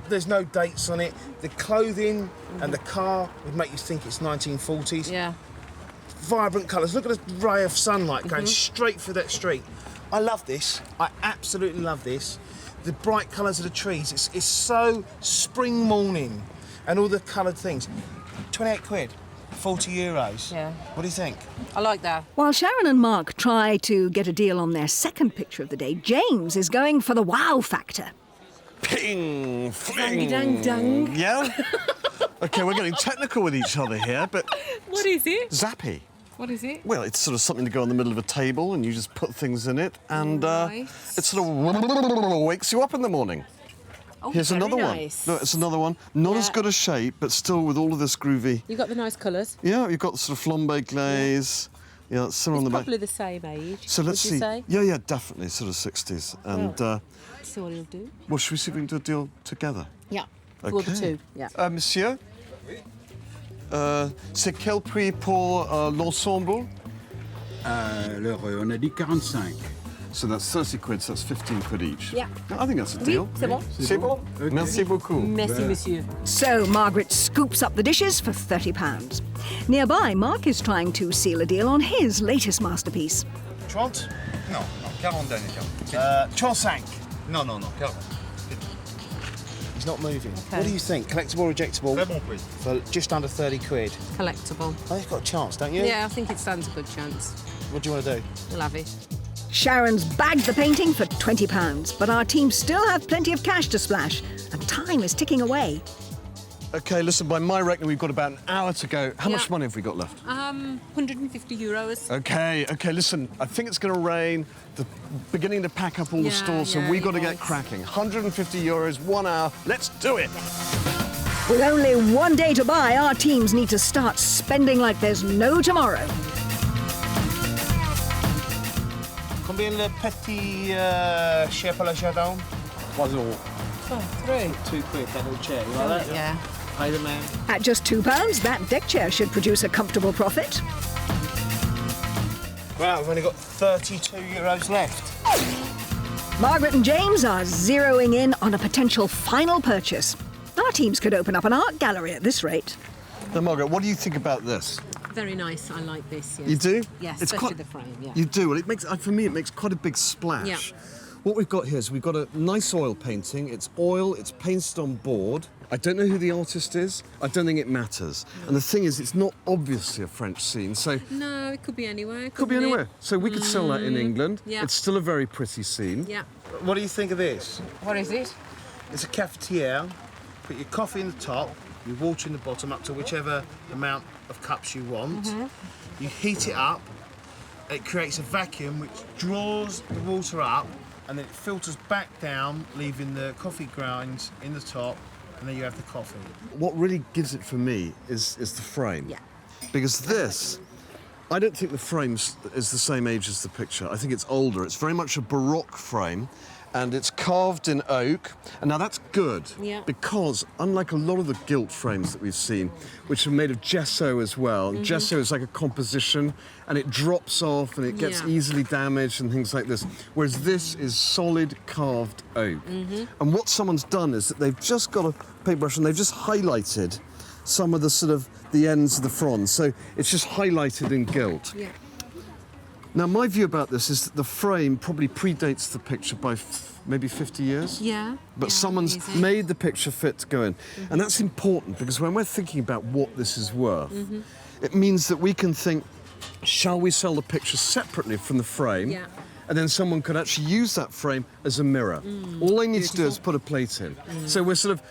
[SPEAKER 4] There's no dates on it. The clothing and the car would make you think it's 1940s.
[SPEAKER 2] Yeah.
[SPEAKER 4] Vibrant colours. Look at the ray of sunlight going straight through that street. I love this. I absolutely love this. The bright colours of the trees. It's so spring morning. And all the coloured things. 28 quid, 40 euros.
[SPEAKER 2] Yeah.
[SPEAKER 4] What do you think?
[SPEAKER 2] I like that.
[SPEAKER 1] While Sharon and Mark try to get a deal on their second picture of the day, James is going for the wow factor.
[SPEAKER 3] Ping! Fling!
[SPEAKER 8] Dang, dang.
[SPEAKER 3] Yeah? OK, we're getting technical with each other here, but...
[SPEAKER 8] What is it?
[SPEAKER 3] Zappy.
[SPEAKER 8] What is it?
[SPEAKER 3] Well, it's sort of something to go in the middle of a table and you just put things in it and
[SPEAKER 8] Right.
[SPEAKER 3] it sort of wakes you up in the morning.
[SPEAKER 8] Oh,
[SPEAKER 3] Here's
[SPEAKER 8] very
[SPEAKER 3] another
[SPEAKER 8] nice.
[SPEAKER 3] one. No, it's another one. Not as
[SPEAKER 8] Yeah.
[SPEAKER 3] good a shape, but still with all of this groovy.
[SPEAKER 8] You've got the nice colours.
[SPEAKER 3] Yeah, you've got the sort of flambe glaze. Yeah, it's similar on the back.
[SPEAKER 8] Probably the same age.
[SPEAKER 3] So let's
[SPEAKER 8] would
[SPEAKER 3] see.
[SPEAKER 8] You say?
[SPEAKER 3] Yeah, definitely, sort of 60s. And,
[SPEAKER 8] See what he'll do.
[SPEAKER 3] well, should we see if we can do a deal together?
[SPEAKER 8] Yeah. For the
[SPEAKER 3] Okay.
[SPEAKER 8] two. Yeah.
[SPEAKER 3] Monsieur, c'est quel prix pour l'ensemble?
[SPEAKER 9] Alors, on a dit 45.
[SPEAKER 3] So that's 30 quid, so that's 15 quid each.
[SPEAKER 8] Yeah.
[SPEAKER 3] I think that's a deal.
[SPEAKER 8] C'est bon.
[SPEAKER 3] C'est bon? Merci beaucoup.
[SPEAKER 8] Merci, monsieur.
[SPEAKER 1] So Margaret scoops up the dishes for £30. Nearby, Mark is trying to seal a deal on his latest masterpiece.
[SPEAKER 4] Trente?
[SPEAKER 10] Non, 40 dernier.
[SPEAKER 4] 35.
[SPEAKER 10] Non, 40.
[SPEAKER 4] He's not moving. What do you think? Collectible or rejectable?
[SPEAKER 10] Très bon prix.
[SPEAKER 4] For just under 30 quid.
[SPEAKER 2] Collectible.
[SPEAKER 4] I think you've got a chance, don't you?
[SPEAKER 2] Yeah, I think it stands a good chance.
[SPEAKER 4] What do you want to do?
[SPEAKER 2] We'll have it.
[SPEAKER 1] Sharon's bagged the painting for £20, but our team still have plenty of cash to splash, and time is ticking away.
[SPEAKER 3] OK, listen, by my reckoning, we've got about an hour to go. How much
[SPEAKER 2] Yeah.
[SPEAKER 3] money have we got left?
[SPEAKER 2] 150 euros.
[SPEAKER 3] OK, listen, I think it's going to rain. They're beginning to pack up all the
[SPEAKER 2] Yeah,
[SPEAKER 3] stores, so
[SPEAKER 2] yeah,
[SPEAKER 3] we've got
[SPEAKER 2] it
[SPEAKER 3] to get
[SPEAKER 2] was.
[SPEAKER 3] cracking. 150 euros, 1 hour. Let's do it.
[SPEAKER 1] With only one day to buy, our teams need to start spending like there's no tomorrow.
[SPEAKER 4] Combien le petit chair pour le jardin?
[SPEAKER 7] 3 euros.
[SPEAKER 2] Oh, 3.
[SPEAKER 4] 2 quid, that little chair. You like that?
[SPEAKER 2] Yeah.
[SPEAKER 4] Pay the man.
[SPEAKER 1] At just £2, that deck chair should produce a comfortable profit.
[SPEAKER 4] Right, we've only got 32 euros left.
[SPEAKER 1] Margaret and James are zeroing in on a potential final purchase. Our teams could open up an art gallery at this rate.
[SPEAKER 3] Now, Margaret, what do you think about this?
[SPEAKER 8] Very nice. I like this. Yes.
[SPEAKER 3] You do?
[SPEAKER 8] Yes,
[SPEAKER 3] It's
[SPEAKER 8] especially
[SPEAKER 3] quite-
[SPEAKER 8] the frame. Yeah.
[SPEAKER 3] You do. Well, it makes, for me, it makes quite a big splash.
[SPEAKER 8] Yeah.
[SPEAKER 3] What we've got here is we've got a nice oil painting. It's oil, it's painted on board. I don't know who the artist is. I don't think it matters. And the thing is, it's not obviously a French scene, so
[SPEAKER 8] No, it could be anywhere.
[SPEAKER 3] could be
[SPEAKER 8] couldn't it?
[SPEAKER 3] anywhere. So we could sell that in England.
[SPEAKER 8] Yeah.
[SPEAKER 3] It's still a very pretty scene.
[SPEAKER 8] Yeah.
[SPEAKER 4] What do you think of this?
[SPEAKER 2] What is it?
[SPEAKER 4] It's a cafetiere. Put your coffee in the top, your water in the bottom up to whichever amount of cups you want. You heat it up. It creates a vacuum which draws the water up and then it filters back down, leaving the coffee grinds in the top, and then you have the coffee.
[SPEAKER 3] What really gives it for me is the frame.
[SPEAKER 8] Yeah.
[SPEAKER 3] Because this, I don't think the frame is the same age as the picture. I think it's older. It's very much a Baroque frame, and it's carved in oak. And now that's good,
[SPEAKER 8] Yeah.
[SPEAKER 3] because unlike a lot of the gilt frames that we've seen, which are made of gesso as well, and gesso is like a composition, and it drops off and it gets
[SPEAKER 8] Yeah.
[SPEAKER 3] easily damaged and things like this. Whereas this is solid carved oak. And what someone's done is that they've just got a paintbrush and they've just highlighted some of the sort of the ends of the fronds. So it's just highlighted in gilt.
[SPEAKER 8] Yeah.
[SPEAKER 3] Now, my view about this is that the frame probably predates the picture by maybe 50 years.
[SPEAKER 8] Yeah.
[SPEAKER 3] But
[SPEAKER 8] yeah,
[SPEAKER 3] someone's
[SPEAKER 8] easy.
[SPEAKER 3] made the picture fit to go in. And that's important because when we're thinking about what this is worth, it means that we can think, shall we sell the picture separately from the frame?
[SPEAKER 8] Yeah.
[SPEAKER 3] And then someone could actually use that frame as a mirror. All they need to do is put a plate in. So we're sort of,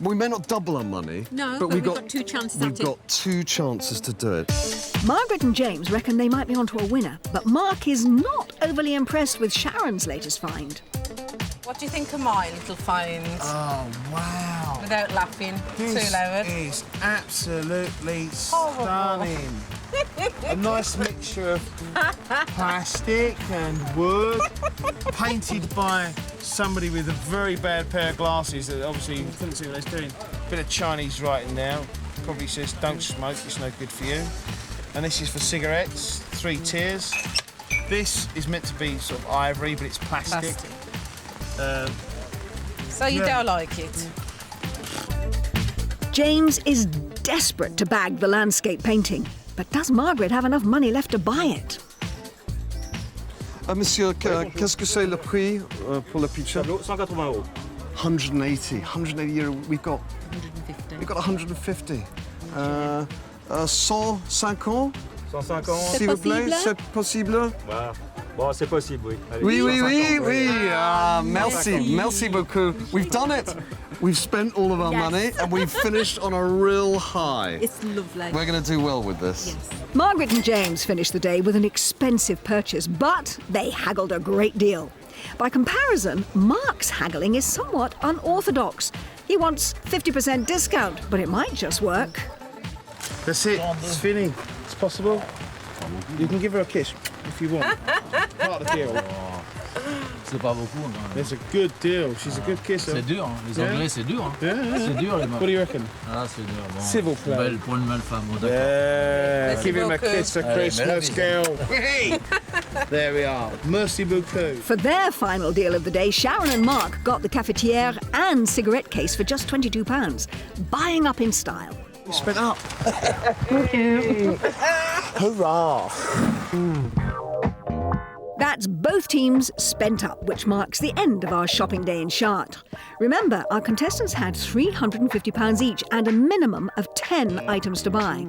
[SPEAKER 3] we may not double our money,
[SPEAKER 8] No,
[SPEAKER 3] but
[SPEAKER 8] but we've got 2 chances
[SPEAKER 3] We've
[SPEAKER 8] at it.
[SPEAKER 3] got 2 chances to do it.
[SPEAKER 1] Margaret and James reckon they might be onto a winner, but Mark is not overly impressed with Sharon's latest find.
[SPEAKER 2] What do you think of my little find?
[SPEAKER 4] Oh, wow.
[SPEAKER 2] Without laughing
[SPEAKER 4] This
[SPEAKER 2] too loud.
[SPEAKER 4] is absolutely
[SPEAKER 2] Horrible.
[SPEAKER 4] stunning. A nice mixture of plastic and wood, painted by somebody with a very bad pair of glasses that obviously you couldn't see what they're doing. Bit of Chinese writing now. Probably says, don't smoke, it's no good for you. And this is for cigarettes, 3 tiers. This is meant to be sort of ivory, but it's plastic.
[SPEAKER 2] So you
[SPEAKER 4] Yeah.
[SPEAKER 2] don't like it?
[SPEAKER 1] James is desperate to bag the landscape painting, but does Margaret have enough money left to buy it?
[SPEAKER 3] Monsieur, qu'est-ce que c'est le prix pour la picture?
[SPEAKER 4] Tableau, 180 euros.
[SPEAKER 3] 180 euro. We've got
[SPEAKER 8] 150.
[SPEAKER 3] We've got 150. 150.
[SPEAKER 11] 150.
[SPEAKER 3] S'il vous plaît, c'est possible?
[SPEAKER 11] Voilà. Bon, c'est possible, oui. Allez,
[SPEAKER 3] Oui, oui,
[SPEAKER 11] 150,
[SPEAKER 3] oui, oui. Ah, merci beaucoup. We've done it. We've spent all of our money and we've finished on a real high.
[SPEAKER 8] It's lovely.
[SPEAKER 3] We're going to do well with this.
[SPEAKER 8] Yes.
[SPEAKER 1] Margaret and James finished the day with an expensive purchase, but they haggled a great deal. By comparison, Mark's haggling is somewhat unorthodox. He wants 50% discount, but it might just work.
[SPEAKER 4] That's it. It's finished. It's possible. You can give her a kiss if you want. Part of the deal.
[SPEAKER 12] C'est pas beaucoup.
[SPEAKER 4] It's a good deal. She's a good kisser.
[SPEAKER 12] C'est dur, hein. Les Anglais, c'est dur. Hein. C'est dur, les meufs.
[SPEAKER 4] What do you reckon?
[SPEAKER 12] Ah, c'est dur. Bon,
[SPEAKER 4] S'il vous plaît.
[SPEAKER 12] Belle pour une belle femme. Bon, d'accord.
[SPEAKER 4] Yeah. Give him a kiss for
[SPEAKER 12] Allez,
[SPEAKER 4] Christmas, girl. There we are. Merci beaucoup.
[SPEAKER 1] For their final deal of the day, Sharon and Mark got the cafetiere and cigarette case for just £22, buying up in style.
[SPEAKER 4] You spent up. Hurrah.
[SPEAKER 1] That's both teams spent up, which marks the end of our shopping day in Chartres. Remember, our contestants had £350 each and a minimum of 10 items to buy.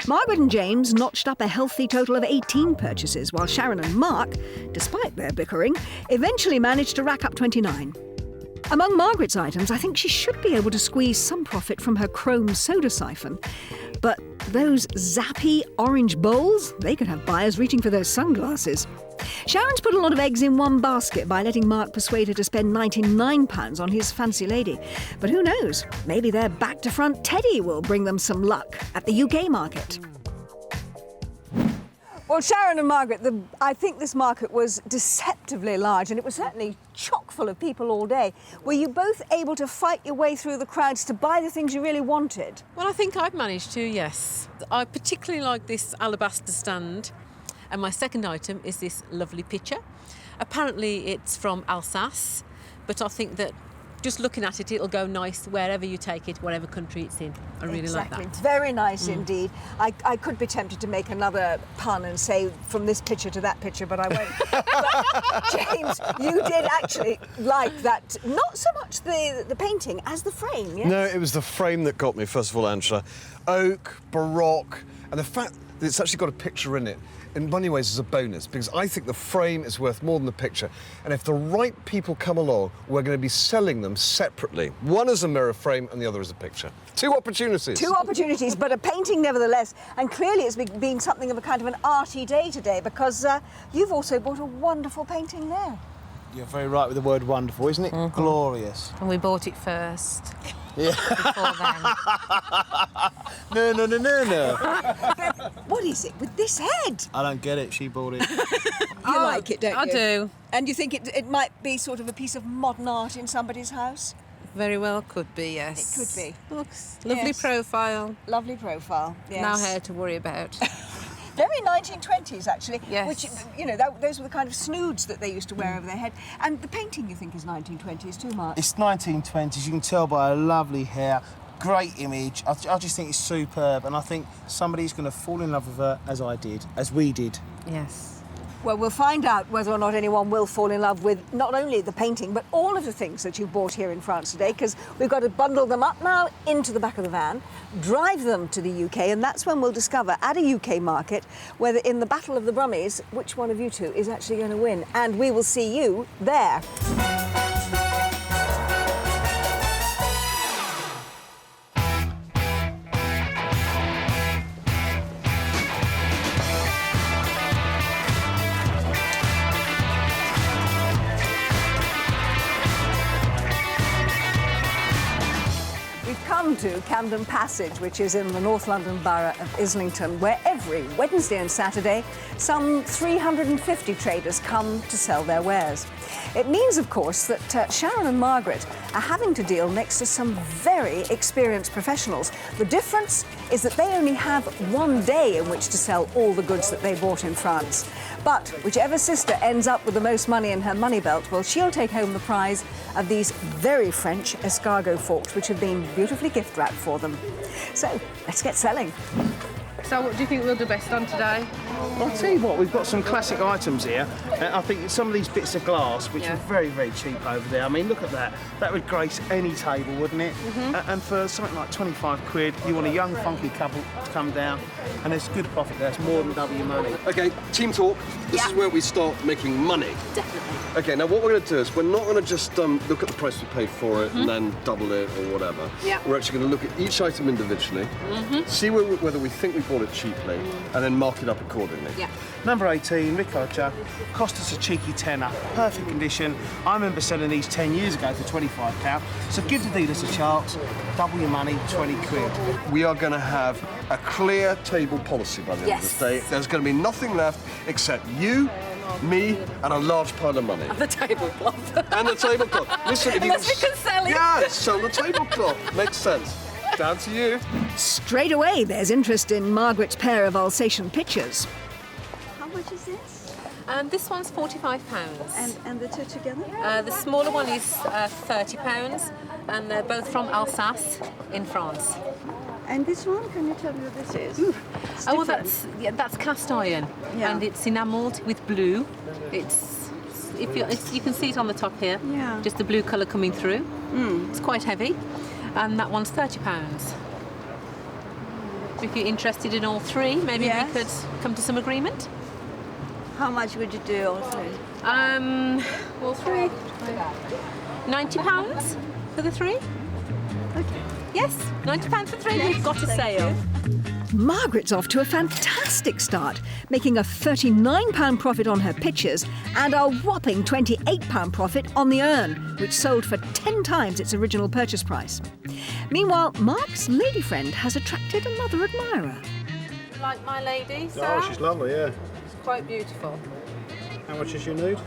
[SPEAKER 1] Margaret and James notched up a healthy total of 18 purchases, while Sharon and Mark, despite their bickering, eventually managed to rack up 29. Among Margaret's items, I think she should be able to squeeze some profit from her chrome soda siphon. But those zappy orange bowls, they could have buyers reaching for those sunglasses. Sharon's put a lot of eggs in one basket by letting Mark persuade her to spend £99 on his fancy lady. But who knows? Maybe their back-to-front teddy will bring them some luck at the UK market. Well, Sharon and Margaret, I think this market was deceptively large, and it was certainly chock full of people all day. Were you both able to fight your way through the crowds to buy the things you really wanted?
[SPEAKER 6] Well, I think I've managed to, yes. I particularly like this alabaster stand, and my second item is this lovely pitcher. Apparently it's from Alsace, but I think that just looking at it, it'll go nice wherever you take it, whatever country it's in. I really like that.
[SPEAKER 1] It's very nice indeed. I could be tempted to make another pun and say from this picture to that picture, but I won't. But, James, you did actually like that, not so much the painting as the frame, yes?
[SPEAKER 3] No, it was the frame that got me, first of all, Angela. Oak, Baroque, and the fact that it's actually got a picture in it, in many ways is a bonus, because I think the frame is worth more than the picture. And if the right people come along, we're going to be selling them separately. One is a mirror frame and the other is a picture. Two opportunities.
[SPEAKER 1] Two opportunities, but a painting nevertheless. And clearly it's been something of a kind of an arty day today, because you've also bought a wonderful painting there.
[SPEAKER 4] You're very right with the word wonderful, isn't it? Mm-hmm. Glorious.
[SPEAKER 2] And we bought it first.
[SPEAKER 4] Yeah.
[SPEAKER 2] Before then.
[SPEAKER 4] No.
[SPEAKER 1] What is it with this head?
[SPEAKER 4] I don't get it. She bought it.
[SPEAKER 1] You like it, don't you?
[SPEAKER 2] I do.
[SPEAKER 1] And you think it might be sort of a piece of modern art in somebody's house?
[SPEAKER 2] Very well could be, yes.
[SPEAKER 1] It could be.
[SPEAKER 2] Looks lovely
[SPEAKER 1] Yes.
[SPEAKER 2] profile.
[SPEAKER 1] Lovely profile, yes.
[SPEAKER 2] No hair to worry about.
[SPEAKER 1] Very 1920s, actually.
[SPEAKER 2] Yes.
[SPEAKER 1] Which, you know, those were the kind of snoods that they used to wear over their head. And the painting, you think, is 1920s too, Mark?
[SPEAKER 4] It's 1920s. You can tell by her lovely hair. Great image. I just think it's superb. And I think somebody's going to fall in love with her as I did, as we did.
[SPEAKER 2] Yes.
[SPEAKER 1] Well, we'll find out whether or not anyone will fall in love with not only the painting, but all of the things that you bought here in France today, because we've got to bundle them up now into the back of the van, drive them to the UK, and that's when we'll discover at a UK market whether in the Battle of the Brummies, which one of you two is actually going to win. And we will see you there. To Camden Passage, which is in the North London borough of Islington, where every Wednesday and Saturday some 350 traders come to sell their wares. It means, of course, that Sharon and Margaret are having to deal next to some very experienced professionals. The difference is that they only have one day in which to sell all the goods that they bought in France. But whichever sister ends up with the most money in her money belt, well, she'll take home the prize of these very French escargot forks, which have been beautifully gift wrapped for them. So, let's get selling.
[SPEAKER 2] So what do you think we'll do best on today?
[SPEAKER 4] I'll tell you what, we've got some classic items here. I think some of these bits of glass, which are very, very cheap over there. I mean, look at that. That would grace any table, wouldn't it? And for something like 25 quid, you want a young, funky couple to come down, and there's good profit there. It's more than double your money.
[SPEAKER 13] OK, team talk. This is where we start making money.
[SPEAKER 8] Definitely.
[SPEAKER 13] OK, now what we're going to do is we're not going to just look at the price we paid for it and then double it or whatever.
[SPEAKER 8] Yeah.
[SPEAKER 13] We're actually going to look at each item individually, see whether we think we bought it cheaply, and then mark it up accordingly.
[SPEAKER 8] Yeah.
[SPEAKER 4] Number 18, Ricocca, cost us a cheeky tenner, perfect condition. I remember selling these 10 years ago for £25. So give the dealers a chance, double your money, 20 quid.
[SPEAKER 13] We are going to have a clear table policy by the end of this day. There's going to be nothing left except you, me, and a large pile of money.
[SPEAKER 8] And the tablecloth.
[SPEAKER 13] And the tablecloth. Listen, if
[SPEAKER 8] Unless we can sell it.
[SPEAKER 13] Yeah, sell the tablecloth. Makes sense. Down to you.
[SPEAKER 1] Straight away, there's interest in Margaret's pair of Alsatian pitchers.
[SPEAKER 14] How much is this?
[SPEAKER 6] This one's £45.
[SPEAKER 14] And the two together?
[SPEAKER 6] The smaller one is £30, and they're both from Alsace in France.
[SPEAKER 14] And this one, can you tell me what this is?
[SPEAKER 6] Oh, well, that's cast iron, and it's enamelled with blue. You can see it on the top here.
[SPEAKER 14] Yeah.
[SPEAKER 6] Just the blue colour coming through. It's quite heavy, and that one's £30. If you're interested in all three, maybe we could come to some agreement.
[SPEAKER 14] How much would you do all three?
[SPEAKER 6] All three. £90 for the three.
[SPEAKER 14] Okay.
[SPEAKER 6] Yes, £90 for three. We've got a sale.
[SPEAKER 1] Margaret's off to a fantastic start, making a £39 profit on her pitchers and a whopping £28 profit on the urn, which sold for 10 times its original purchase price. Meanwhile, Mark's lady friend has attracted another admirer.
[SPEAKER 2] Like my lady, sir?
[SPEAKER 11] Oh, she's lovely, yeah.
[SPEAKER 2] It's quite beautiful.
[SPEAKER 11] How much is your nude?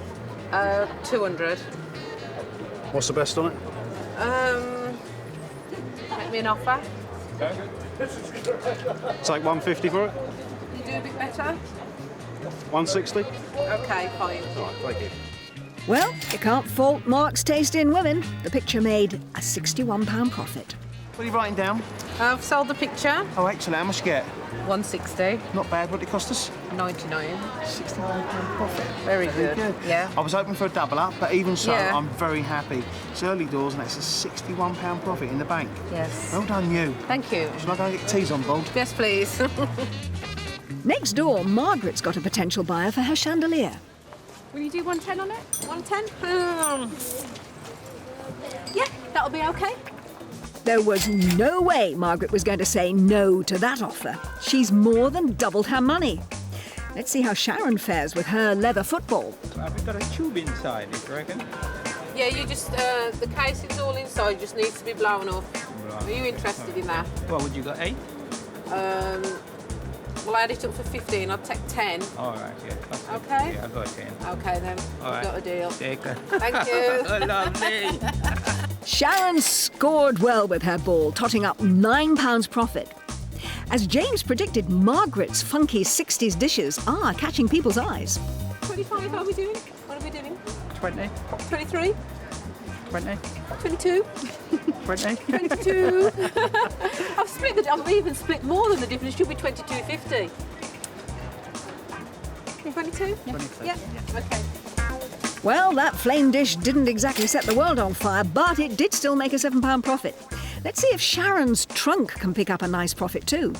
[SPEAKER 2] 200.
[SPEAKER 11] What's the best on it?
[SPEAKER 2] Make me an offer.
[SPEAKER 11] Take 150 for it?
[SPEAKER 2] You do a bit better?
[SPEAKER 11] 160?
[SPEAKER 2] Okay, fine.
[SPEAKER 11] All right, thank you.
[SPEAKER 1] Well, you can't fault Mark's taste in women. The picture made a £61 profit.
[SPEAKER 4] What are you writing down?
[SPEAKER 2] I've sold the picture.
[SPEAKER 4] Oh, excellent. How much you get?
[SPEAKER 2] 160.
[SPEAKER 4] Not bad. What did it cost us?
[SPEAKER 2] 99.
[SPEAKER 4] £69 profit.
[SPEAKER 2] Very good. Yeah.
[SPEAKER 4] I was hoping for a double up, but even so,
[SPEAKER 2] Yeah.
[SPEAKER 4] I'm very happy. It's early doors and that's a £61 profit in the bank.
[SPEAKER 2] Yes.
[SPEAKER 4] Well done, you.
[SPEAKER 2] Thank you.
[SPEAKER 4] Should I go and get teas on board?
[SPEAKER 2] Yes, please.
[SPEAKER 1] Next door, Margaret's got a potential buyer for her chandelier.
[SPEAKER 8] Will you do 110 on it?
[SPEAKER 6] 110? Yeah, that'll be okay.
[SPEAKER 1] There was no way Margaret was going to say no to that offer. She's more than doubled her money. Let's see how Sharon fares with her leather football.
[SPEAKER 15] Have we got a tube inside it, you reckon?
[SPEAKER 2] Yeah, you just, the casing's all inside, just needs to be blown off. Are you interested in that?
[SPEAKER 15] What would you got, 8?
[SPEAKER 2] Well, I had it up for 15, I'll take 10.
[SPEAKER 15] All right, yeah.
[SPEAKER 2] Okay?
[SPEAKER 15] Yeah, I got 10.
[SPEAKER 2] Okay then,
[SPEAKER 15] All right.
[SPEAKER 2] got a deal.
[SPEAKER 15] Take it.
[SPEAKER 2] Thank you.
[SPEAKER 15] Lovely.
[SPEAKER 1] Sharon scored well with her ball, totting up £9 profit. As James predicted, Margaret's funky 60s dishes are catching people's eyes.
[SPEAKER 6] 25, are we doing? What are we doing?
[SPEAKER 15] 20.
[SPEAKER 6] 23?
[SPEAKER 15] 20.
[SPEAKER 6] 22?
[SPEAKER 15] 20.
[SPEAKER 6] 22. I've even split more than the difference. It should be 22.50. 22? Yeah. Okay.
[SPEAKER 1] Well, that flame dish didn't exactly set the world on fire, but it did still make a £7 profit. Let's see if Sharon's trunk can pick up a nice profit too.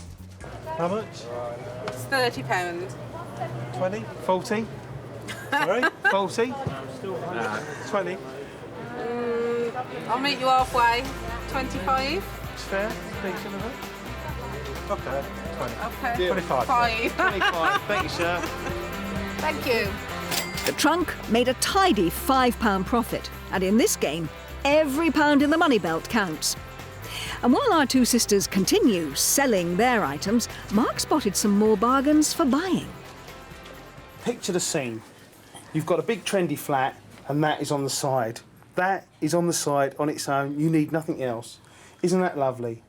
[SPEAKER 11] How much?
[SPEAKER 2] It's £30.
[SPEAKER 11] 20?
[SPEAKER 4] 40?
[SPEAKER 11] Sorry?
[SPEAKER 4] 40?
[SPEAKER 11] 20?
[SPEAKER 2] I'll meet you halfway. 25?
[SPEAKER 4] It's fair. Decent of it.
[SPEAKER 11] Okay, 20.
[SPEAKER 2] Okay.
[SPEAKER 11] 25.
[SPEAKER 2] 5.
[SPEAKER 4] 25. Thank you, sir.
[SPEAKER 2] Thank you.
[SPEAKER 1] The trunk made a tidy £5 profit, and in this game, every pound in the money belt counts. And while our two sisters continue selling their items, Mark spotted some more bargains for buying.
[SPEAKER 4] Picture the scene. You've got a big trendy flat, and that is on the side. That is on the side on its own. You need nothing else. Isn't that lovely?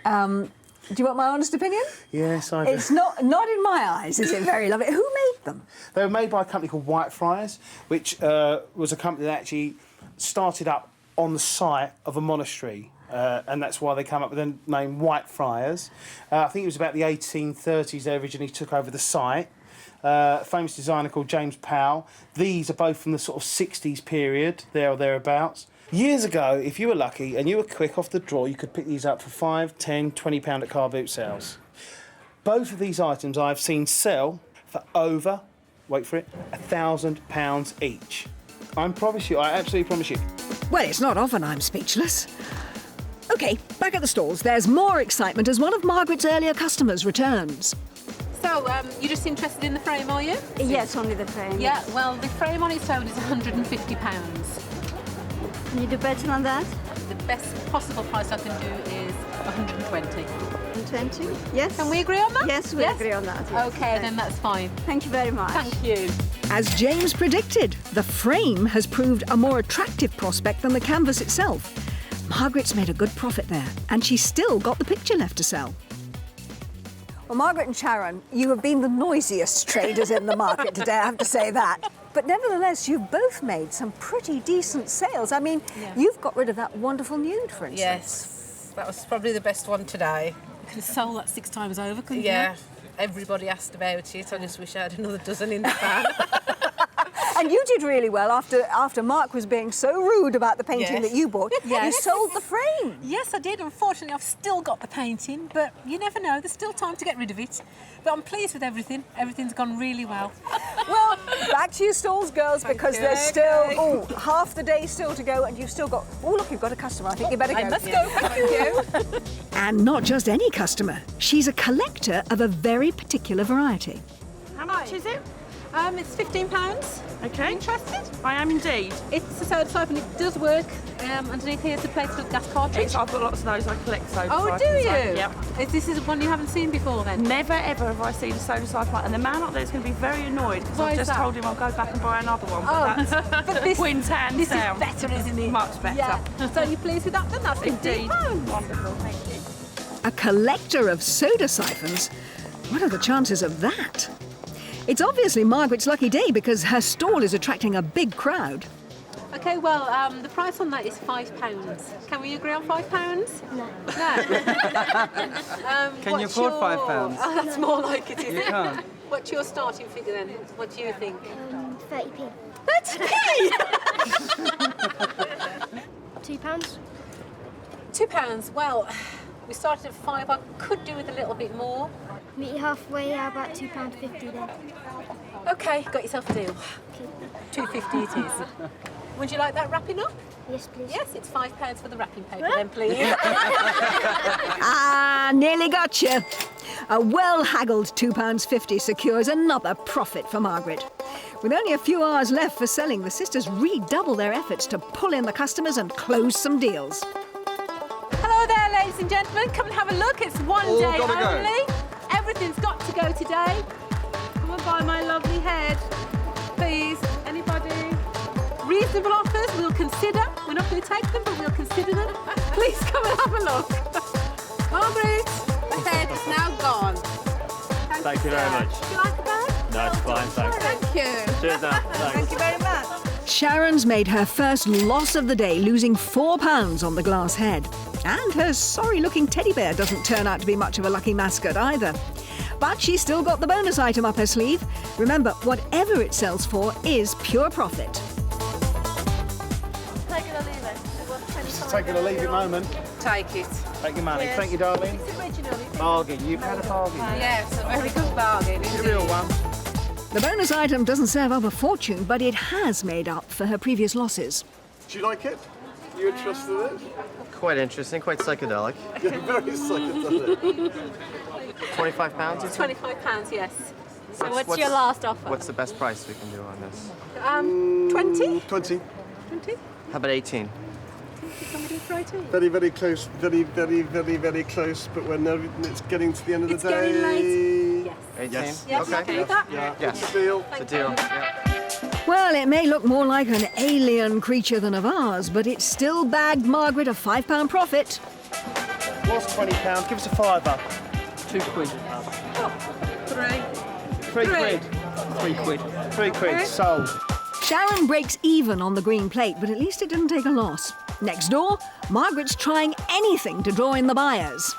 [SPEAKER 1] Do you want my honest opinion?
[SPEAKER 4] Yes, I do.
[SPEAKER 1] It's not in my eyes, is it very lovely? Who made them?
[SPEAKER 4] They were made by a company called Whitefriars, which was a company that actually started up on the site of a monastery. And that's why they came up with the name Whitefriars. I think it was about the 1830s they originally took over the site. famous designer called James Powell. These are both from the sort of 60s period, there or thereabouts. Years ago, if you were lucky and you were quick off the draw, you could pick these up for £5, £10, £20 at car boot sales. Both of these items I've seen sell for over, wait for it, £1,000 each. I absolutely promise you.
[SPEAKER 1] Well, it's not often I'm speechless. OK, back at the stalls, there's more excitement as one of Margaret's earlier customers returns.
[SPEAKER 6] So, you're just interested in the frame, are you?
[SPEAKER 14] Yes, only the frame.
[SPEAKER 6] Yeah, well, the frame on its own is £150.
[SPEAKER 14] Can you do better than that?
[SPEAKER 6] The best possible price I can do is 120.
[SPEAKER 14] 120? Yes.
[SPEAKER 6] Can we agree on that?
[SPEAKER 14] Yes, we agree on that. Yes.
[SPEAKER 6] OK, then that's fine.
[SPEAKER 14] Thank you very much.
[SPEAKER 6] Thank you.
[SPEAKER 1] As James predicted, the frame has proved a more attractive prospect than the canvas itself. Margaret's made a good profit there, and she's still got the picture left to sell. Well, Margaret and Sharon, you have been the noisiest traders in the market today, I have to say that. But nevertheless, you've both made some pretty decent sales. I mean, you've got rid of that wonderful nude, for instance.
[SPEAKER 2] Yes, that was probably the best one today.
[SPEAKER 6] You could have sold that 6 times over, couldn't you?
[SPEAKER 2] Yeah, everybody asked about it. I just wish I had another dozen in the van.
[SPEAKER 1] And you did really well after Mark was being so rude about the painting that you bought.
[SPEAKER 6] Yes.
[SPEAKER 1] You sold the frame.
[SPEAKER 6] Yes, I did. Unfortunately, I've still got the painting, but you never know. There's still time to get rid of it. But I'm pleased with everything. Everything's gone really well.
[SPEAKER 1] Well, back to your stalls, girls, because there's still half the day still to go, and you've still got. Oh, look, you've got a customer. I think you better go.
[SPEAKER 6] I must go. Thank you.
[SPEAKER 1] And not just any customer. She's a collector of a very particular variety.
[SPEAKER 15] How much is it?
[SPEAKER 6] It's £15.
[SPEAKER 15] Okay.
[SPEAKER 6] Interested?
[SPEAKER 15] I am indeed.
[SPEAKER 6] It's a soda siphon. It does work. Underneath here is a place with gas cartridge.
[SPEAKER 15] I've got lots of those. I collect soda siphons.
[SPEAKER 6] Oh, do you?
[SPEAKER 15] Yep.
[SPEAKER 6] This is one you haven't seen before, then?
[SPEAKER 15] Never ever have I seen a soda siphon, and the man up there is going to be very annoyed because I've just told him I'll go back and buy another one. But
[SPEAKER 6] but this
[SPEAKER 15] wins hands
[SPEAKER 6] this
[SPEAKER 15] down.
[SPEAKER 6] Is better, isn't it?
[SPEAKER 15] Much better.
[SPEAKER 6] Yeah. So you're pleased with that? Then that's
[SPEAKER 15] Indeed.
[SPEAKER 6] £15.
[SPEAKER 15] Wonderful. Thank you.
[SPEAKER 1] A collector of soda siphons? What are the chances of that? It's obviously Margaret's lucky day because her stall is attracting a big crowd.
[SPEAKER 6] OK, well, the price on that is £5. Can we agree on £5? No.
[SPEAKER 16] Can you afford £5?
[SPEAKER 6] Oh, that's more like it, isn't
[SPEAKER 16] You
[SPEAKER 6] it?
[SPEAKER 16] can't.
[SPEAKER 6] What's your starting figure then? What do you think?
[SPEAKER 17] 30p.
[SPEAKER 6] 30p?
[SPEAKER 17] £2.
[SPEAKER 6] £2. Well, we started at £5. I could do with a little bit more.
[SPEAKER 17] Meet you halfway, how about £2.50 then?
[SPEAKER 6] OK, got yourself a deal. £2.50 it is. Would you like that wrapping up?
[SPEAKER 17] Yes, please.
[SPEAKER 6] Yes, it's £5 for the wrapping paper then, please.
[SPEAKER 1] Ah, nearly got you. A well-haggled £2.50 secures another profit for Margaret. With only a few hours left for selling, the sisters redouble their efforts to pull in the customers and close some deals.
[SPEAKER 6] Hello there, ladies and gentlemen. Come and have a look. It's one
[SPEAKER 13] All
[SPEAKER 6] day
[SPEAKER 13] gotta
[SPEAKER 6] only. Everything's got to go today. Come and buy my lovely head. Please, anybody? Reasonable offers, we'll consider. We're not going to take them, but we'll consider them. Please come and have a look.
[SPEAKER 2] Margaret, the head is now gone.
[SPEAKER 18] Thank you very much.
[SPEAKER 6] Do you like the bag?
[SPEAKER 18] No, it's fine, thanks.
[SPEAKER 2] Thank you.
[SPEAKER 18] Cheers now. Thanks.
[SPEAKER 2] Thank you very much.
[SPEAKER 1] Sharon's made her first loss of the day, losing £4 on the glass head. And her sorry-looking teddy bear doesn't turn out to be much of a lucky mascot either. But she's still got the bonus item up her sleeve. Remember, whatever it sells for is pure profit.
[SPEAKER 17] Take it or leave it.
[SPEAKER 4] Just take it or leave it moment.
[SPEAKER 2] Take it.
[SPEAKER 4] Take your money. Thank you, darling.
[SPEAKER 17] It's original.
[SPEAKER 4] Bargain. You've had a bargain.
[SPEAKER 2] Yes, a very good bargain.
[SPEAKER 4] It's a real one.
[SPEAKER 1] The bonus item doesn't serve up a fortune, but it has made up for her previous losses.
[SPEAKER 13] Do you like it? You interested in it?
[SPEAKER 16] Quite interesting, quite psychedelic.
[SPEAKER 13] Yeah, very psychedelic.
[SPEAKER 16] £25?
[SPEAKER 6] It's £25, yes.
[SPEAKER 17] So what's your last offer?
[SPEAKER 16] What's the best price we can do on this?
[SPEAKER 6] 20?
[SPEAKER 13] 20.
[SPEAKER 6] 20?
[SPEAKER 16] How about 18?
[SPEAKER 6] Can we do for 18?
[SPEAKER 13] Very, very close. Very, very, very, very close. But it's getting to the end of the day.
[SPEAKER 6] Getting late. Yes.
[SPEAKER 16] 18?
[SPEAKER 13] Yes.
[SPEAKER 6] Yes, okay with that?
[SPEAKER 13] Yeah.
[SPEAKER 16] Yes.
[SPEAKER 13] It's a deal.
[SPEAKER 16] It's a deal. Yeah.
[SPEAKER 1] Well, it may look more like an alien creature than a vase, but it still bagged Margaret a £5 profit.
[SPEAKER 4] Lost £20. Give us a fiver.
[SPEAKER 15] £2.
[SPEAKER 4] 3 quid.
[SPEAKER 15] 3 quid.
[SPEAKER 4] 3 quid. Sold.
[SPEAKER 1] Sharon breaks even on the green plate, but at least it didn't take a loss. Next door, Margaret's trying anything to draw in the buyers.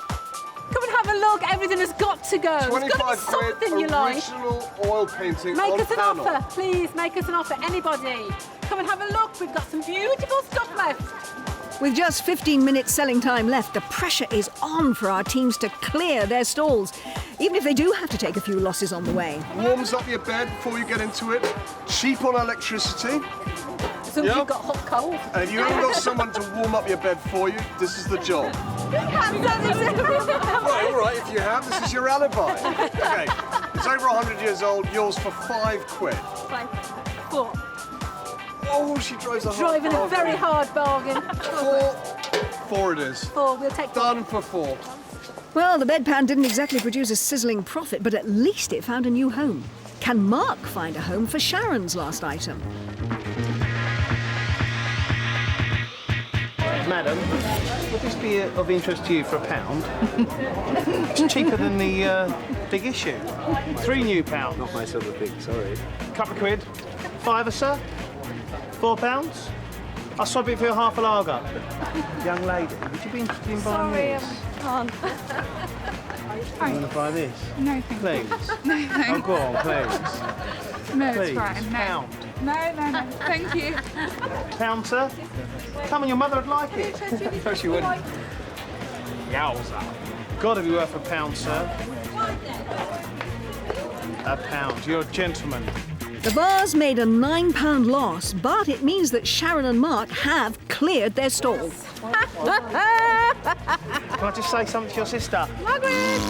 [SPEAKER 6] Come and have
[SPEAKER 5] a look. Everything has got to go. There's got to be
[SPEAKER 13] 25 quid,
[SPEAKER 5] something you like.
[SPEAKER 13] original oil painting
[SPEAKER 5] Make
[SPEAKER 13] on
[SPEAKER 5] us an
[SPEAKER 13] panel.
[SPEAKER 5] offer, please. Make us an offer. Anybody. Come and have a look. We've got some beautiful stuff left.
[SPEAKER 1] With just 15 minutes selling time left, the pressure is on for our teams to clear their stalls, even if they do have to take a few losses on the way.
[SPEAKER 13] Warms up your bed before you get into it. Cheap on electricity.
[SPEAKER 5] As soon as you've got hot cold.
[SPEAKER 13] And if you haven't got someone to warm up your bed for you, this is the job. Right, all right, if you have, this is your alibi. Okay, it's over 100 years old, yours for 5 quid.
[SPEAKER 5] 4.
[SPEAKER 13] Oh, she drives a hard
[SPEAKER 5] Driving a
[SPEAKER 13] bargain.
[SPEAKER 5] very hard bargain.
[SPEAKER 13] 4 it is.
[SPEAKER 5] 4, we'll take 4.
[SPEAKER 13] Done for 4.
[SPEAKER 1] Well, the bedpan didn't exactly produce a sizzling profit, but at least it found a new home. Can Mark find a home for Sharon's last item?
[SPEAKER 4] Madam, would this be of interest to you for £1? It's cheaper than the big issue. £3 new.
[SPEAKER 11] Not my sort of thing, sorry.
[SPEAKER 4] Couple of quid. £5, sir? £4? I'll swap it for your half a lager. Young lady, would you be interested in buying this?
[SPEAKER 8] Can't.
[SPEAKER 4] You want to buy this?
[SPEAKER 8] No, thank
[SPEAKER 4] Please?
[SPEAKER 8] you. No, thanks.
[SPEAKER 4] Oh, go on, please.
[SPEAKER 8] No,
[SPEAKER 4] Please.
[SPEAKER 8] it's fine. No.
[SPEAKER 4] Pound.
[SPEAKER 8] No. Thank you.
[SPEAKER 4] £1, sir? Come on, your mother would like it.
[SPEAKER 11] No, she wouldn't.
[SPEAKER 4] Yowza. Gotta be worth £1, sir. £1. You're a gentleman.
[SPEAKER 1] The bars made a £9 loss, but it means that Sharon and Mark have cleared their stalls.
[SPEAKER 4] Can I just say something to your sister?
[SPEAKER 5] Margaret!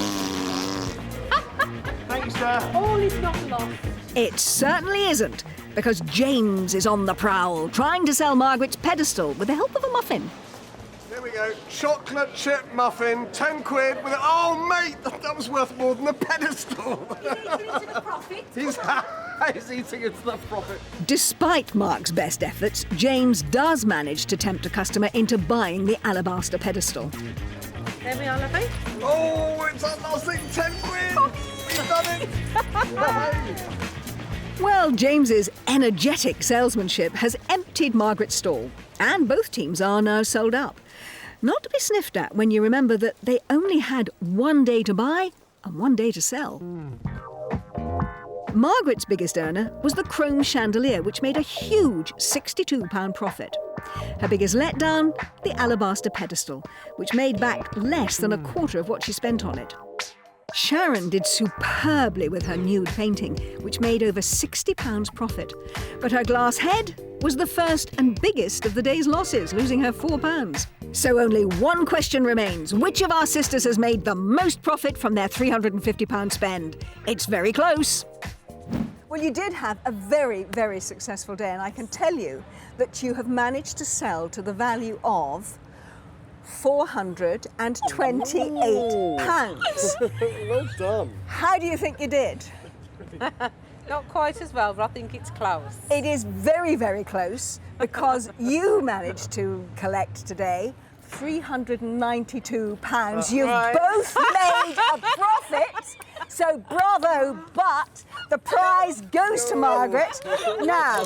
[SPEAKER 4] Thank you, sir.
[SPEAKER 5] All is not lost.
[SPEAKER 1] It certainly isn't, because James is on the prowl, trying to sell Margaret's pedestal with the help of a muffin.
[SPEAKER 13] There we go. Chocolate chip muffin, 10 quid with it. Oh, mate, that was worth more than the pedestal. He's eating into the profit.
[SPEAKER 1] Despite Mark's best efforts, James does manage to tempt a customer into buying the alabaster pedestal.
[SPEAKER 5] There we are, lovely.
[SPEAKER 13] Oh, it's that last thing, 10 quid. We've done it.
[SPEAKER 1] Well, James's energetic salesmanship has emptied Margaret's stall, and both teams are now sold up. Not to be sniffed at when you remember that they only had 1 day to buy and 1 day to sell. Margaret's biggest earner was the chrome chandelier, which made a huge £62 profit. Her biggest letdown, the alabaster pedestal, which made back less than a quarter of what she spent on it. Sharon did superbly with her nude painting, which made over £60 profit. But her glass head was the first and biggest of the day's losses, losing her £4. So only one question remains. Which of our sisters has made the most profit from their £350 spend? It's very close. Well, you did have a very, very successful day, and I can tell you that you have managed to sell to the value of £428.
[SPEAKER 13] Well done.
[SPEAKER 1] How do you think you did?
[SPEAKER 2] Not quite as well, but I think it's close.
[SPEAKER 1] It is very, very close, because you managed to collect today £392. You've both made a profit, so bravo, but the prize goes to Margaret. Now,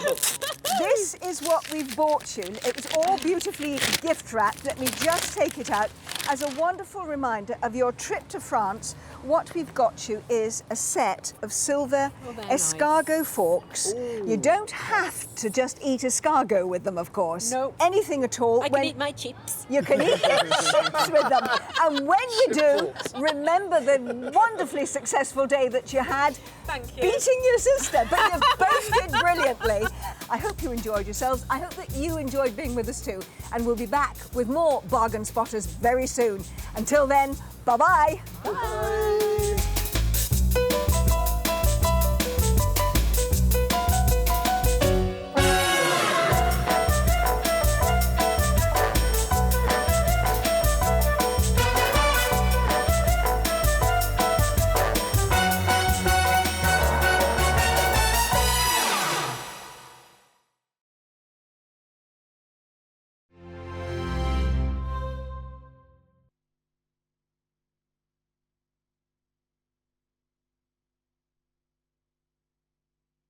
[SPEAKER 1] this is what we've bought you. It was all beautifully gift wrapped. Let me just take it out. As a wonderful reminder of your trip to France, what we've got you is a set of silver escargot forks. Ooh. You don't have to just eat escargot with them, of course. No. Anything at all.
[SPEAKER 17] I can eat my chips.
[SPEAKER 1] You can eat your chips with them. And when you do, remember the wonderfully successful day that you had.
[SPEAKER 17] Thank you.
[SPEAKER 1] Beating your sister, but you both did brilliantly. I hope you enjoyed yourselves. I hope that you enjoyed being with us too. And we'll be back with more Bargain Spotters very soon. Until then, bye-bye. Bye.